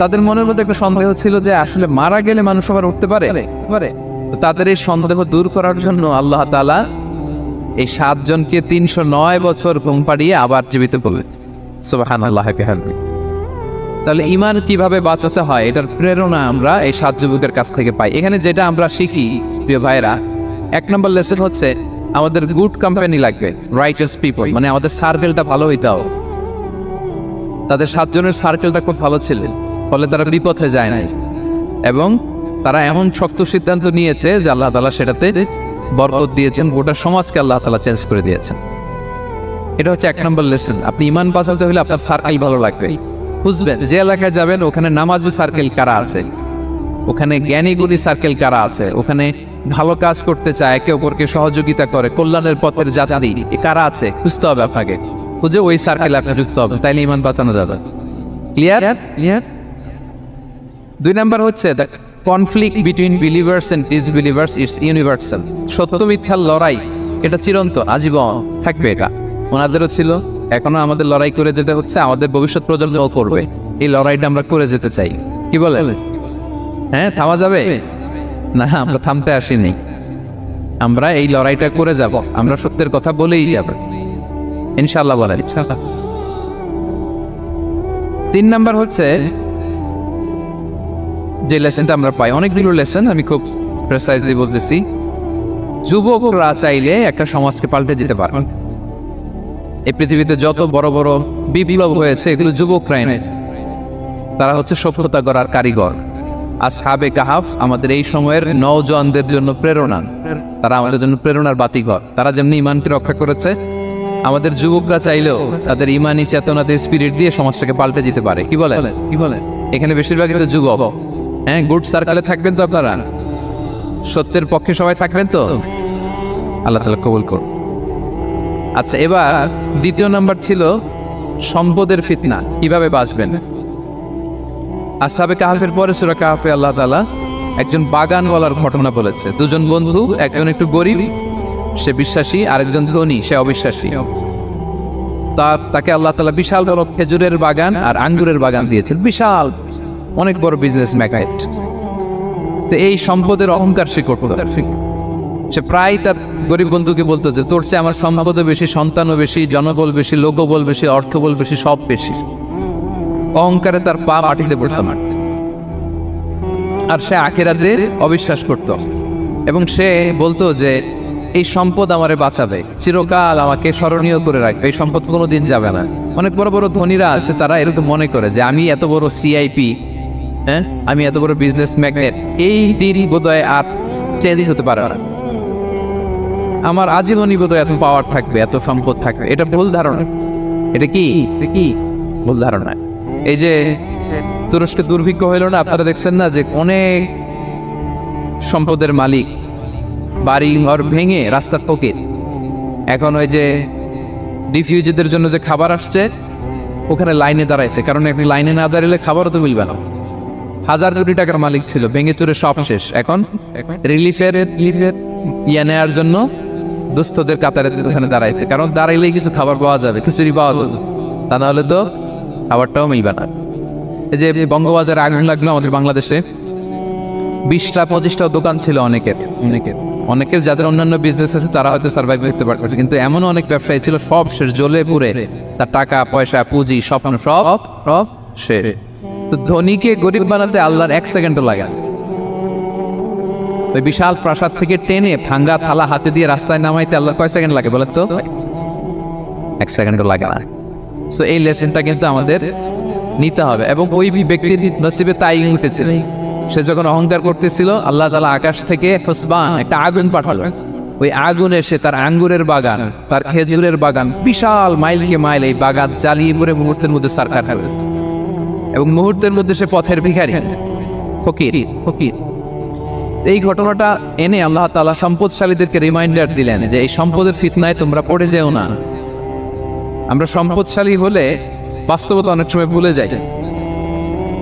তাদের মনের মধ্যে একটা সন্দেহ ছিল যে আসলে মারা গেলে মানুষ আবার উঠতে পারে। তাদের এই সন্দেহ দূর করার জন্য আল্লাহ তাআলা এই 7 জনকে 309 বছর ঘুম পাড়িয়ে আবার জীবিত করলেন। সুবহানাল্লাহ। তাহলে ঈমান কিভাবে বাঁচাতে হয় এটার প্রেরণা আমরা এই 7 যুবকের কাছ থেকে পাই। এখানে যেটা আমরা শিখি প্রিয় ভাইরা, 1 নম্বর লেসন হচ্ছে আমাদের গুড কোম্পানি লাগবে, রাইচাস পিপল, মানে আমাদের সার্কেলটা ভালো হইতে হবে। তাদের 7 জনের সার্কেলটা খুব ভালো ছিল, ফলে তারা বিপথে যায় নাই এবং তারা এমন শক্ত সিদ্ধান্ত নিয়েছে যে আল্লাহ তাআলা সেটাতে বরকত দিয়েছেন, গোটা সমাজকে আল্লাহ তাআলা চেঞ্জ করে দিয়েছেন। এটা হচ্ছে 1 নম্বর লেসন। আপনি ঈমান বাঁচাতে হলে আপনার সার্কেল ভালো লাগবে। বুঝবেন যে এলাকায় যাবেন ওখানে নামাজি সার্কেল কারা আছে, ওখানে জ্ঞানীগুণী সার্কেল কারা আছে, ওখানে ভালো কাজ করতে চায়, একে অপরকে সহযোগিতা করে, কল্যাণের পথের যাত্রী কারা আছে খুঁজতে হবে আপনাকে। খুঁজে ওই সার্কেলে আপনি যুক্ত হবে, তাইলে ঈমান বাঁচানো যাবে। ক্লিয়ার? 2 নাম্বার হচ্ছে the conflict between believers and disbelievers is universal. সত্য মিথ্যার লড়াই এটা চিরন্তন, আজীবন থাকবে। এটা ওনাদেরও ছিল, এখনো আমাদের লড়াই করে যেতে হচ্ছে, আমাদের ভবিষ্যৎ প্রজন্মও করবে। এই লড়াইটা আমরা করে যেতে চাই। কি বলে? হ্যাঁ, থামা যাবে না? আমরা থামতে আসিনি, আমরা এই লড়াইটা করে যাব। আমরা সত্যের কথা বলেই যাব ইনশাআল্লাহ। বলেন ইনশাআল্লাহ। 3 নাম্বার হচ্ছে যে লেসনটা আমরা পাই, অনেকগুলো লেসন, আমি খুব প্রেসাইজলি বলতেছি। যুবকরা চাইলে একটা সমাজকে পাল্টে দিতে পারে। এই পৃথিবীতে যত বড় বড় বিপ্লব হয়েছে এগুলো যুবকরা এনেছে। তারা হচ্ছে সফলতা গড়ার কারিগর। আসহাবে কাহাফ আমাদের এই সময়ের নওজওয়ানদের জন্য প্রেরণা, তারা আমাদের জন্য প্রেরণার বাতিঘর। তারা যেমনি ঈমানকে রক্ষা করেছে, আমাদের যুবকরা চাইলেও তাদের ঈমানি চেতনাতে স্পিরিট দিয়ে সমাজটাকে পাল্টে দিতে পারে। কি বলে? এখানে বেশিরভাগই তো যুবক। হ্যাঁ, গুড সার্কেলে থাকবেন তো আপনারা, সত্যের পক্ষে সবাই থাকবেন তো? আল্লাহ তাআলা কবুল করুন। আচ্ছা, এবার 2 নাম্বার ছিল সম্পদের ফিতনা, কিভাবে বাঁচবেন। আসহাবে কাহাফের পরে সূরা কাহাফে আল্লাহ তাআলা একজন বাগানওয়ালার ঘটনা বলেছে। 2 জন বন্ধু, একজন একটু গরিব, সে বিশ্বাসী, আরেকজন ধনী, সে অবিশ্বাসী। তাকে আল্লাহ তাআলা বিশাল বড় খেজুরের বাগান আর আঙ্গুরের বাগান দিয়েছেন, বিশাল অনেক বড় বিজনেস ম্যাগনাইট। তো এই সম্পদের অহংকার সে করত। সে প্রায় তার গরিব বন্ধুকে বলতো যে তোর চেয়ে আমার সম্পদও বেশি, সন্তানও বেশি, জনবল বেশি, লোকবল বেশি, অর্থবল বেশি, সব বেশি। অহংকারে তার পা মাটিতে পড়তাম। আর সে আখিরাতে অবিশ্বাস করত এবং সে বলতো যে এই সম্পদ আমারে বাঁচাবে, চিরকাল আমাকে স্মরণীয় করে রাখবে, এই সম্পদ কোনোদিন যাবে না। অনেক বড় বড় ধনীরা আছে, তারা এরকম মনে করে যে আমি এত বড় সিআইপি, হ্যাঁ, আমি এত বড় বিজনেস ম্যাগনেট, এই দিন বোধহয় আর চেঞ্জ হতে পারে না, আমার আজীবনই বোধহয় এত পাওয়ার থাকবে, এত সম্পদ থাকবে। এটা ভুল ধারণা। এটা কি ভুল ধারণা। এই যে তুরস্কে দুর্ভিক্ষ হইল না, আপনারা দেখছেন না যে অনেক সম্পদের মালিক বাড়ি ঘর ভেঙে রাস্তার পকেট, এখন ওই যে রিফিউজিদের জন্য যে খাবার আসছে ওখানে লাইনে দাঁড়াইছে, কারণ আপনি লাইনে না দাঁড়ালে খাবারও তো মিলবে না। 1000 কোটি টাকার মালিক ছিল, ভেঙে চুরে সব শেষ। এখন রিলিফের ইয়ে নেওয়ার জন্য দুস্থদের কাতারে ওখানে দাঁড়াইছে, কারণ দাঁড়াইলেই কিছু খাবার পাওয়া যাবে, খিচুড়ি পাওয়া যাবে, তা নাহলে তো খাবারটাও মিলবে না। এই যে বঙ্গবাজারে আগুন লাগলো আমাদের বাংলাদেশে, 20টা-25টা দোকান ছিল অনেকের যাদের অন্যান্য বিজনেস আছে তারা হয়তো সার্ভাইভ করতে পারতেছে, কিন্তু এমন অনেক ব্যবসায়ী ছিল সব শেষ, জ্বলে পুড়ে তার টাকা পয়সা পুঁজি স্বপ্ন সব শেষ। তো ধনীকে গরিব বানাতে আল্লাহর 1 সেকেন্ডও লাগে। ওই বিশাল প্রাসাদ থেকে টেনে ভাঙ্গা থালা হাতে দিয়ে রাস্তায় নামাইতে আল্লাহর কয় সেকেন্ড লাগে বলেন তো? 1 সেকেন্ডও লাগে না। সো এই লেসনটা কিন্তু আমাদের নিতে হবে। এবং ওই ব্যক্তির নসিবে তাই উঠেছিল, সে যখন অহংকার করতেছিল আল্লাহ তাআলা আকাশ থেকে ফুসবান একটা আগুন পাঠালো। ওই আগুন এসে তার আঙ্গুরের বাগান, তার খেজুরের বাগান, বিশাল মাইলকে মাইল এই বাগান জ্বালিয়ে পুরে মুহূর্তের মধ্যে সারকার হয়েছে। এবং মুহূর্তের মধ্যে সে পথের ভিখারি, ফকির। এই ঘটনাটা এনে আল্লাহ তাআলা সম্পদশালীদেরকে রিমাইন্ডার দিলেন যে এই সম্পদের ফিতনায় তোমরা পড়ে যেও না। আমরা সম্পদশালী হলে বাস্তবতা অনেক সময় ভুলে যাই।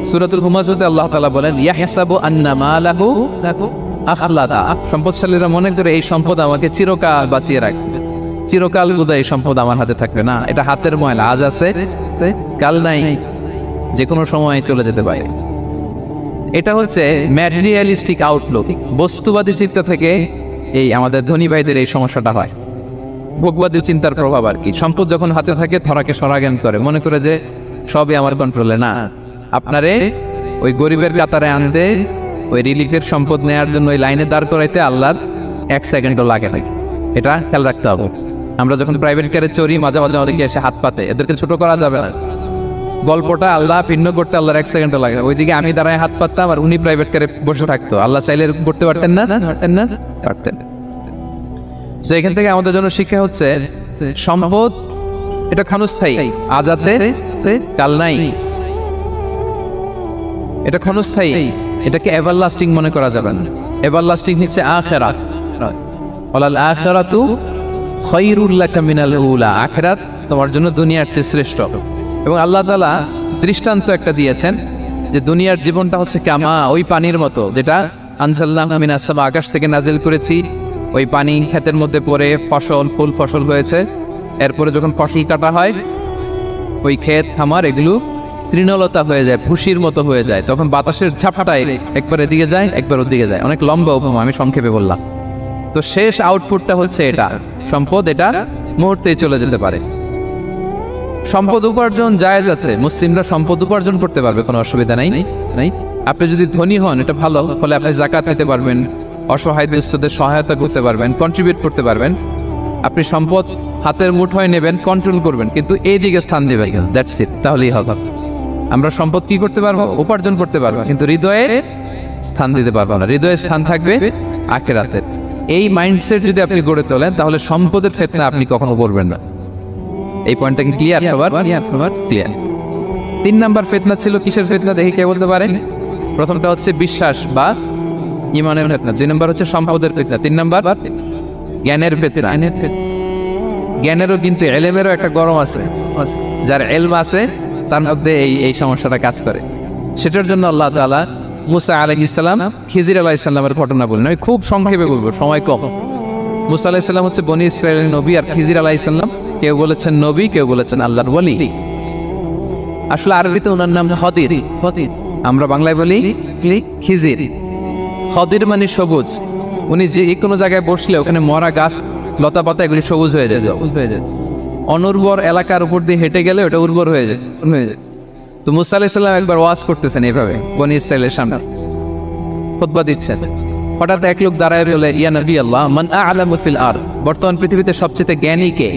সূরাতুল হুমাযাতে আল্লাহ তাআলা বলেন ইয়াহসাবু আন্না মালাহু আখলাদা, সম্পদশালীরা মনে করে এই সম্পদ আমাকে চিরকাল বাঁচিয়ে রাখবে, চিরকাল বোধহয় এই সম্পদ আমার হাতে থাকবে। না, এটা হাতের ময়লা, আজ আছে কাল নাই, যে কোনো সময় চলে যেতে পারে। এটা হচ্ছে ম্যাটেরিয়ালিস্টিক আউটলুক, বস্তুবাদী চিন্তা থেকে এই আমাদের ধনী ভাইদের এই সমস্যাটা হয়। ভোগবাদী চিন্তার প্রভাব আর কি। সম্পদ যখন হাতে থাকে ধরাকে সরাজ্ঞান করে, মনে করে যে সবই আমার কন্ট্রোলে। না, আপনারে ওই গরিবের কাতারে আনতে, ওই রিলিফের সম্পদ নেওয়ার জন্য ওই লাইনে দাঁড় করাইতে আল্লাহর 1 সেকেন্ডও লাগে না। এটা খেয়াল রাখতে হবে। আমরা যখন প্রাইভেট কারে চড়ি মাঝে মাঝে অনেকে এসে হাত পাতে, এদেরকে ছোট করা যাবে না। গল্পটা আল্লাহ ভিন্ন করতে আল্লাহর 1 সেকেন্ডও লাগে। ওইদিকে আমি দাঁড়ায় হাত পাততাম আর উনি প্রাইভেট কারে বসে থাকতো। আল্লাহ চাইলে করতে পারতেন না? পারতেন। তো এখান থেকে আমাদের জন্য শিক্ষা হচ্ছে সম্পদ এটা ক্ষণস্থায়ী, আজ আছে কাল নাই। এটা ক্ষণস্থায়ী, এটাকে এভারলাস্টিং মনে করা যাবে না। এভারলাস্টিং হচ্ছে আখিরাত। ওয়ালাল আখিরাতু খায়রুল লাকা মিনাল উলা, আখিরাত তোমার জন্য দুনিয়ার চেয়ে শ্রেষ্ঠ। এবং আল্লাহ তাআলা দৃষ্টান্ত একটা দিয়েছেন যে দুনিয়ার জীবনটা হচ্ছে কামা, ওই পানির মতো যেটা আনজালনাহু মিনাস সামা, আকাশ থেকে নাজিল করেছি। ওই পানি ক্ষেতের মধ্যে পড়ে ফুল ফসল হয়েছে। এরপরে যখন ফসল কাটা হয় ওই ক্ষেত খামার এগুলো তৃণলতা হয়ে যায়, ভুসির মতো হয়ে যায়। তখন বাতাসের ঝাপটায় একবার এদিকে যায় একবার ওদিকে যায়। অনেক লম্বা উপমা, আমি সংক্ষেপে বললাম। তো শেষ আউটপুটটা হচ্ছে এটা, সম্পদ এটা মুহূর্তেই চলে যেতে পারে। সম্পদ উপার্জন জায়েজ আছে, মুসলিমরা সম্পদ উপার্জন করতে পারবে, কোনো অসুবিধা নাই। আপনি যদি ধনী হন এটা ভালো, ফলে আপনি যাকাত দিতে পারবেন, অসহায় দুস্থদের সহায়তা করতে পারবেন, কন্ট্রিবিউট করতে পারবেন। আপনি সম্পদ হাতের মুঠোয় নেবেন, কন্ট্রোল করবেন, কিন্তু এই দিকে স্থান দেবেন, দ্যাটস ইট, তাহলেই হবে। আমরা সম্পদ কি করতে পারবো? উপার্জন করতে পারবো, কিন্তু হৃদয়ে স্থান দিতে পারবো না। হৃদয়ে স্থান থাকবে আখিরাতের। এই মাইন্ডসেট যদি আপনি গড়ে তোলেন তাহলে সম্পদের ফিতনা আপনি কখনো করবেন না। এই পয়েন্টটা কি ক্লিয়ার? ক্লিয়ার। 3 নাম্বার ফিতনা ছিল কিসের ফিতনা দেখে কে বলতে পারেন? প্রথমটা হচ্ছে বিশ্বাস বা ঈমানের ফিতনা, 2 নাম্বার হচ্ছে সম্পদের ফিতনা, 3 নাম্বার জ্ঞানের ফিতনা। জ্ঞানেরও কিন্তু ইলমেরও একটা গরম আছে, যার ইলম আছে তার মধ্যে এই সমস্যাটা কাজ করে। সেটার জন্য আল্লাহ তাআলা মুসা আলাইহিস সালাম, খিজির আলাইহিস সালামের ঘটনা বলেন। আমি খুব সংক্ষেপে বলবো, সময় কম। মুসা আলাইহিস সালাম হচ্ছে বনি ইসরাইলের নবী, আর খিজির আলাইহিস সালাম কেউ বলেছেন নবী, কেউ বলেছেন আল্লাহর ওলি। আসলে আরবিতে ওনার নাম খদির, আমরা বাংলায় বলি খিজির। খদির মানে সবুজ। উনি যে কোনো জায়গায় বসলে ওখানে মরা গাছ লতা পাতা এগুলি সবুজ হয়ে যায়। অনুর্বর এলাকার উপর দিয়ে হেঁটে গেলে ওটা উর্বর হয়ে যায়। তো মুসা আলাইহিস সালাম একবার ওয়াজ করতেছেন এইভাবে বনি ইসরাইলের সামনে, খুতবা দিচ্ছেন। হঠাৎ এক লোক দাঁড়ায় বলে, ইয়া নবী আল্লাহ, মান আ'লামু ফিল আরদ, বর্তমান পৃথিবীতে সবচেয়ে জ্ঞানী কে?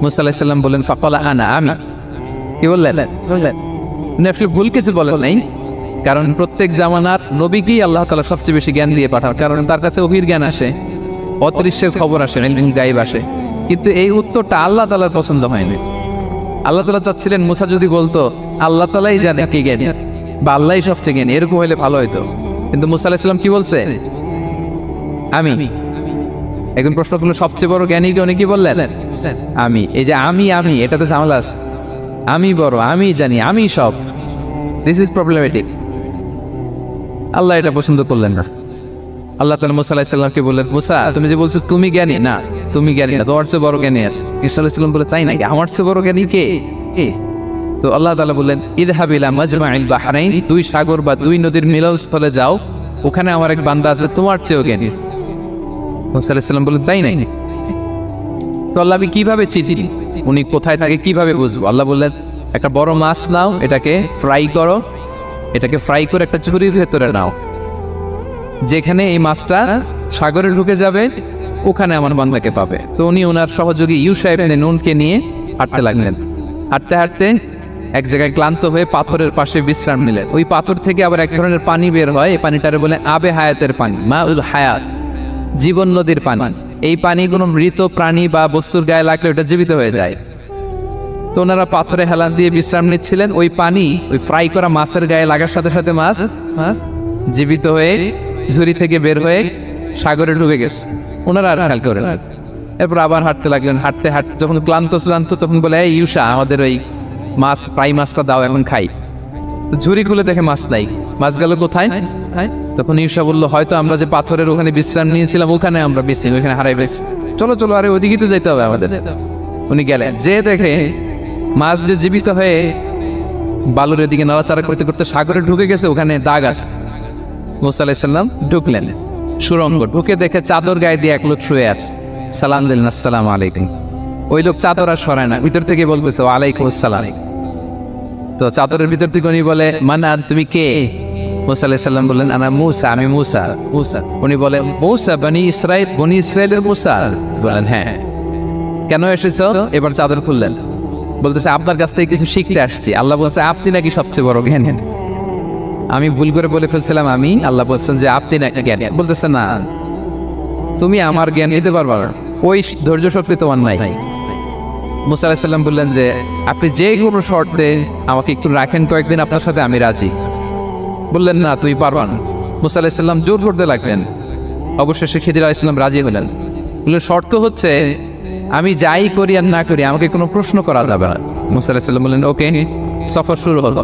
মুসা আলাইহিস সালাম বলেন, ফাকালা আনা, আমি। কি বললেন? উনি আসলে ভুল কিছু বলেন নাই, কারণ প্রত্যেক জামানার নবীকেই আল্লাহ তাআলা সবচেয়ে বেশি জ্ঞান দিয়ে পাঠান, কারণ তার কাছে ওহীর জ্ঞান আসে, অদৃশ্যের খবর আসে, গায়েব আসে। কিন্তু এই উত্তরটা আল্লাহ তাআলার পছন্দ হয়নি। আল্লাহ তাআলা চাচ্ছিলেন মুসা যদি বলতো আল্লাহ তাআলাই জানে কি জ্ঞানী বা আল্লাহই সবচেয়ে জ্ঞানী, এরকম হইলে ভালো হইতো। কিন্তু মুসা আলাইহিস সালাম কি বলছে? আমি। এখন প্রশ্ন করলো সবচেয়ে বড় জ্ঞানী কে? উনি কি বললেন? আমি। এই যে আমি এটাতে ঝামেলা আছে। আমি বড়, আমি জানি, আমি সব, দিস ইজ প্রবলেমেটিক। আল্লাহ এটা পছন্দ করলেন না। আল্লাহ তাআলা মুসা আলাইহিস সালামকে বললেন, মুসা তুমি যে বলছো তুমি জ্ঞানী, না তুমি জ্ঞানী না, তোমার চেয়ে বড় জ্ঞানী আছে। ঈসা আলাইহিস সালাম বলে, তাই নাকি? আমার চেয়ে বড় জ্ঞানী কে? তো আল্লাহ তাআলা বললেন ইযহাব ইলা মাজমাইল বাহরাইন, দুই সাগর বা দুই নদীর মিলনস্থলে যাও, ওখানে আমার এক বান্দা আছে তোমার চেয়েও জ্ঞানী। মুসা আলাইহিস সালাম বললেন তাই নাই? তো আল্লাহ আমি কিভাবে চিনি উনি কোথায় থাকে, কিভাবে বুঝবো? আল্লাহ বললেন একটা বড় মাছ নাও, এটাকে ফ্রাই করো, এটাকে ফ্রাই করে একটা ঝুড়ির ভেতরে নাও, যেখানে এই মাছটা সাগরে ঢুকে যাবে ওখানে আমার বান্দাকে পাবে। তো উনি ওনার সহযোগী ইউশা ইবনে নুনকে নিয়ে হাঁটতে লাগলেন। হাঁটতে হাঁটতে এক জায়গায় ক্লান্ত হয়ে পাথরের পাশে বিশ্রাম নিলেন। ওই পাথর থেকে আবার এক ধরনের পানি বের হয়, এই পানিটারে বলে আবে হায়াতের পানি, মাউল হায়াত, জীবন নদীর পানি। এই পানি কোনো মৃত প্রাণী বা বস্তুর গায়ে লাগলে ওটা জীবিত হয়ে যায়। তো ওনারা পাথরে হেলান দিয়ে বিশ্রাম নিচ্ছিলেন, ওই পানি ওই ফ্রাই করা মাছের গায়ে লাগার সাথে সাথে মাছ জীবিত হয়ে ঝুড়ি থেকে বের হয়ে সাগরে ঢুকে গেছে। ওনারা আর খেয়াল করেন। এরপর আবার হাঁটতে লাগলেন। হাঁটতে হাঁটতে যখন ক্লান্ত তখন বলে এই ইউশা, আমাদের ওই মাছ ফ্রাই মাছটা দাও, এখন খাই। ঝুড়ি খুলে দেখে মাছ নাই। মাছ গেল কোথায়? তখন ইউশা বললো হয়তো আমরা যে পাথরের ওখানে বিশ্রাম নিয়েছিলাম ওখানে আমরা ওখানে হারাই ফেলছি, চলো চলো, আরে ওইদিকে তো যেতে হবে আমাদের। উনি গেলেন, যে দেখে মাছ যে জীবিত হয়ে বালুর দিকে নাড়াচাড়া করতে করতে সাগরে ঢুকে গেছে, ওখানে দাগ আছে। মুসা আলাইহিস সালাম ঢুকলেন সুরঙ্গ, ঢুকে দেখে চাদর গায়ে দিয়ে এক লোক শুয়ে আছে। সালাম দিলেন, আসসালামু আলাইকুম। ওই লোক চাদর আর সরায় না, ভিতর থেকে বলতেছে ওয়ালাইকুম আসসালাম। তো চাদরের ভিতর থেকে উনি বলে মানা, তুমি কে? মুসা আলাইহিস সালাম বললেন আনা মুসা, আমি মুসা। উনি বলে মুসা বনি ইসরাইলের মুসা? বলেন হ্যাঁ। কেন এসেছো? এবার চাদর খুললেন, বলতেছে আপনার কাছ থেকে কিছু শিখতে আসছি। আল্লাহ বলছে আপনি নাকি সবচেয়ে বড় জ্ঞানী। আমি ভুল করে বলে ফেলছিলাম আমি, আল্লাহ বলছেন যে আপনি নাকি জ্ঞানী। বলতেছে না, তুমি আমার জ্ঞান নিতে পারবা না, ওই ধৈর্য শক্তি তোমার নাই। মুসা আলাইহিস সালাম বললেন যে আপনি যে কোনো শর্তে আমাকে একটু রাখেন কয়েকদিন, আপনার সাথে আমি রাজি। বললেন না তুই পারবা না। মুসা আলাইহিস সালাম জোর করতে লাগলেন। অবশেষে খিদির আলাইহিস সালাম রাজি হলেন। বললেন শর্ত হচ্ছে আমি যাই করি আর না করি আমাকে কোনো প্রশ্ন করা যাবে না। মুসা আলাইহিস সালাম বললেন ওকে। সফর শুরু হলো।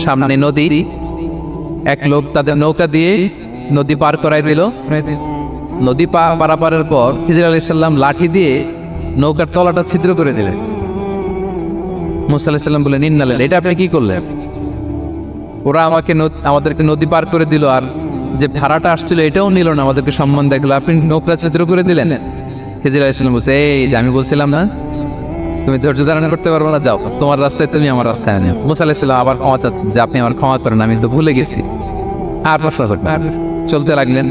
সামনে নদী, এক লোক তাদের নৌকা দিয়ে নদী পার করাই দিল। নদী পারাপারের পর খিজির আলাইহিস সালাম লাঠি দিয়ে নৌকার তলাটা ছিদ্র করে দিলেন। মুসা আলাইহিস সালাম বললেন ইন্নালিল্লাহ, এটা আপনি কি করলেন? ওরা আমাদেরকে নদী পার করে দিল, আর যে ভাড়াটা আসছিল এটাও নিল না, আমাদেরকে সম্মান দেখলো, আপনি নৌকা ছিদ্র করে দিলেন। খিজির আলাইহিস সালাম বলছে এই যে আমি বলছিলাম না তুমি ধৈর্য ধারণ করতে পারবো না, যাও তোমার রাস্তায় তুমি আমার রাস্তায় আনে। মুসা আলাইহিস সালাম আবার ক্ষমা চাচ্ছেন যে আপনি আমার ক্ষমা করেন, আমি তো ভুলে গেছি। আর চলতে লাগলেন।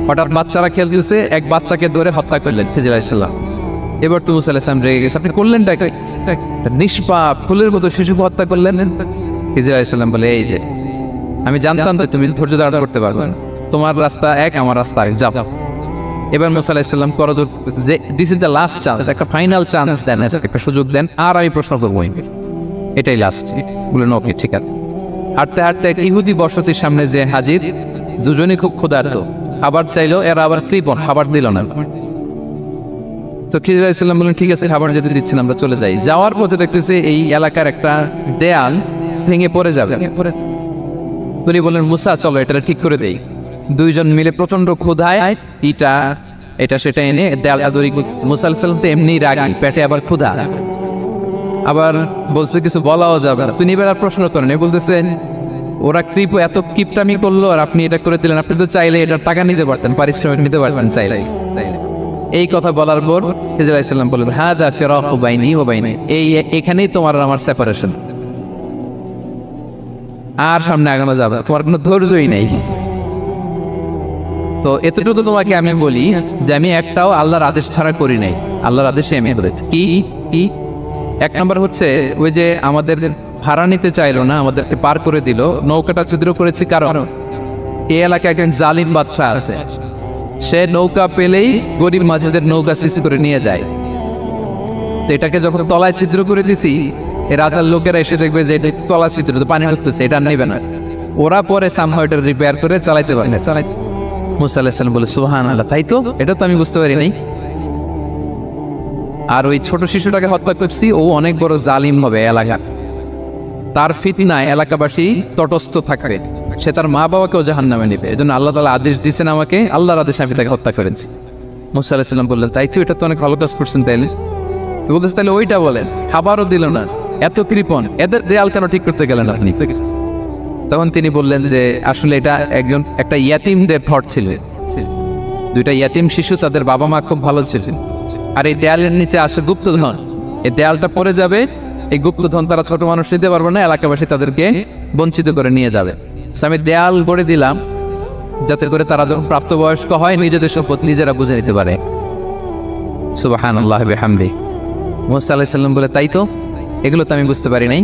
হঠাৎ বাচ্চারা খেলতেছে, এক বাচ্চাকে ধরে হত্যা করলেন খিজির আলাইহিস সালাম। এবার তো মুসা আলাইহিস সালাম রেগে গেছে, আপনি করলেন নিষ্পাপ ফুলের মতো শিশুকে হত্যা করলেন। খিজির আলাইহিস সালাম বলে এই যে আমি জানতাম তো তুমি ধৈর্য ধারণ করতে পারবে না, তোমার রাস্তা এক আমার রাস্তা এক, যাও। এবার মুসা আলাইহিস সালাম করজোর যে this is the last chance, একটা ফাইনাল চান্স দেন, একটা সুযোগ দেন, আর আমি প্রশ্ন করবো, এটাই লাস্ট। বললেন ওকে ঠিক আছে। হাঁটতে হাঁটতে এক ইহুদি বসতির সামনে যে হাজির, দুজনই খুব ক্ষুধার্ত, খাবার চাইলো, এরা আবার কৃপণ, খাবার দিল না। তো খিজির আলাইহিস সালাম বললেন ঠিক আছে, খাবার যদি দিচ্ছেন আমরা চলে যাই। যাওয়ার পথে দেখতেছি এই এলাকার একটা দেয়াল ভেঙে পড়ে যাবে। উনি বললেন মুসা চলো এটা ঠিক করে দেই। দুইজন মিলে প্রচন্ড ক্ষুধায় এটা সেটা এনে দেয়ালটা তৈরি করছে। মুসা আলাইহিস সালাম তো এমনি রাগী, পেটে আবার ক্ষুধা, আবার বলছে কিছু বলাও যাবে না। তিনি এবার আর প্রশ্ন করেন, বলতেছেন ওরা এত কিপটামি করলো আর আপনি এটা করে দিলেন, আপনি তো চাইলে এটা টাকা নিতে পারতেন, পারিশ্রমিক নিতে পারতেন চাইলে। এই কথা বলার পর খিজির আলাইহিস সালাম বললেন হাদা ফিরাকু বাইনি ওয়া বাইনি, এখানেই তোমার আর আমার সেপারেশন, আর সামনে আগানো যাবে, তোমার কোনো ধৈর্যই নেই। তো এতটুকু তোমাকে আমি বলি যে আমি একটাও আল্লাহর আদেশ ছাড়া করি নাই, আল্লাহর আদেশে আমি করেছি। কি এক নম্বর হচ্ছে ওই যে আমাদের ভাড়া নিতে চাইলো না, আমাদেরকে পার করে দিল, নৌকাটা ছিদ্র করেছি কারণ এই এলাকায় একজন জালিম বাদশা আছে, সে নৌকা পেলেই গরিব মাঝিদের নৌকা সৃষ্টি করে নিয়ে যায়। তো এটাকে যখন তলায় ছিদ্র করে দিছি, এই রাজার লোকেরা এসে দেখবে যে এটা তলা ছিদ্র, তো পানি হচ্ছে, এটা নেবে না, ওরা পরে সামহাও এটা রিপেয়ার করে চালাইতে পারে না। মুসা আলাইহিস সালাম বলে সুবহানাল্লাহ, তাই তো, এটা তো আমি বুঝতে পারি নাই। আর ওই ছোট শিশুটাকে হত্যা করছি, ও অনেক বড় জালিম হবে এলাকা, তার ফিতনায় এলাকাবাসী তটস্থ থাকবে, সে তার মা বাবাকেও জাহান্নামে নেবে, এজন্য আল্লাহ তাআলা আদেশ দিয়েছেন আমাকে, আল্লাহর আদেশে আমি তাকে হত্যা করেছি। মুসা আলাইহিস সালাম বললেন তাই তো, এটা তো অনেক ভালো কাজ করছেন তাইলে। বলতেছে তাহলে ওইটা বলেন, খাবারও দিল না, এত কৃপণ, এদের দেয়াল কেন ঠিক করতে গেলেন আপনি? তখন তিনি বললেন যে আসলে এটা একটা ইয়াতিমদের ঘর ছিল, দুইটা ইয়াতিম শিশু, তাদের বাবা মা খুব ভালো ছিলেন, আর এই দেয়ালের নিচে আসে গুপ্তধন, এই দেয়ালটা পড়ে যাবে, এই গুপ্তধন তারা ছোট মানুষ নিতে পারবে না, এলাকাবাসী তাদেরকে বঞ্চিত করে নিয়ে যাবে। আমি দেয়াল গড়ে দিলাম যাতে করে তারা যখন প্রাপ্তবয়স্ক হয় নিজেদের সম্পদ নিজেরা বুঝে নিতে পারে। সুবহানাল্লাহ বিহামদি। মুসা আলাইহিস সালাম বলে, তাই তো, এগুলো তো আমি বুঝতে পারি নাই।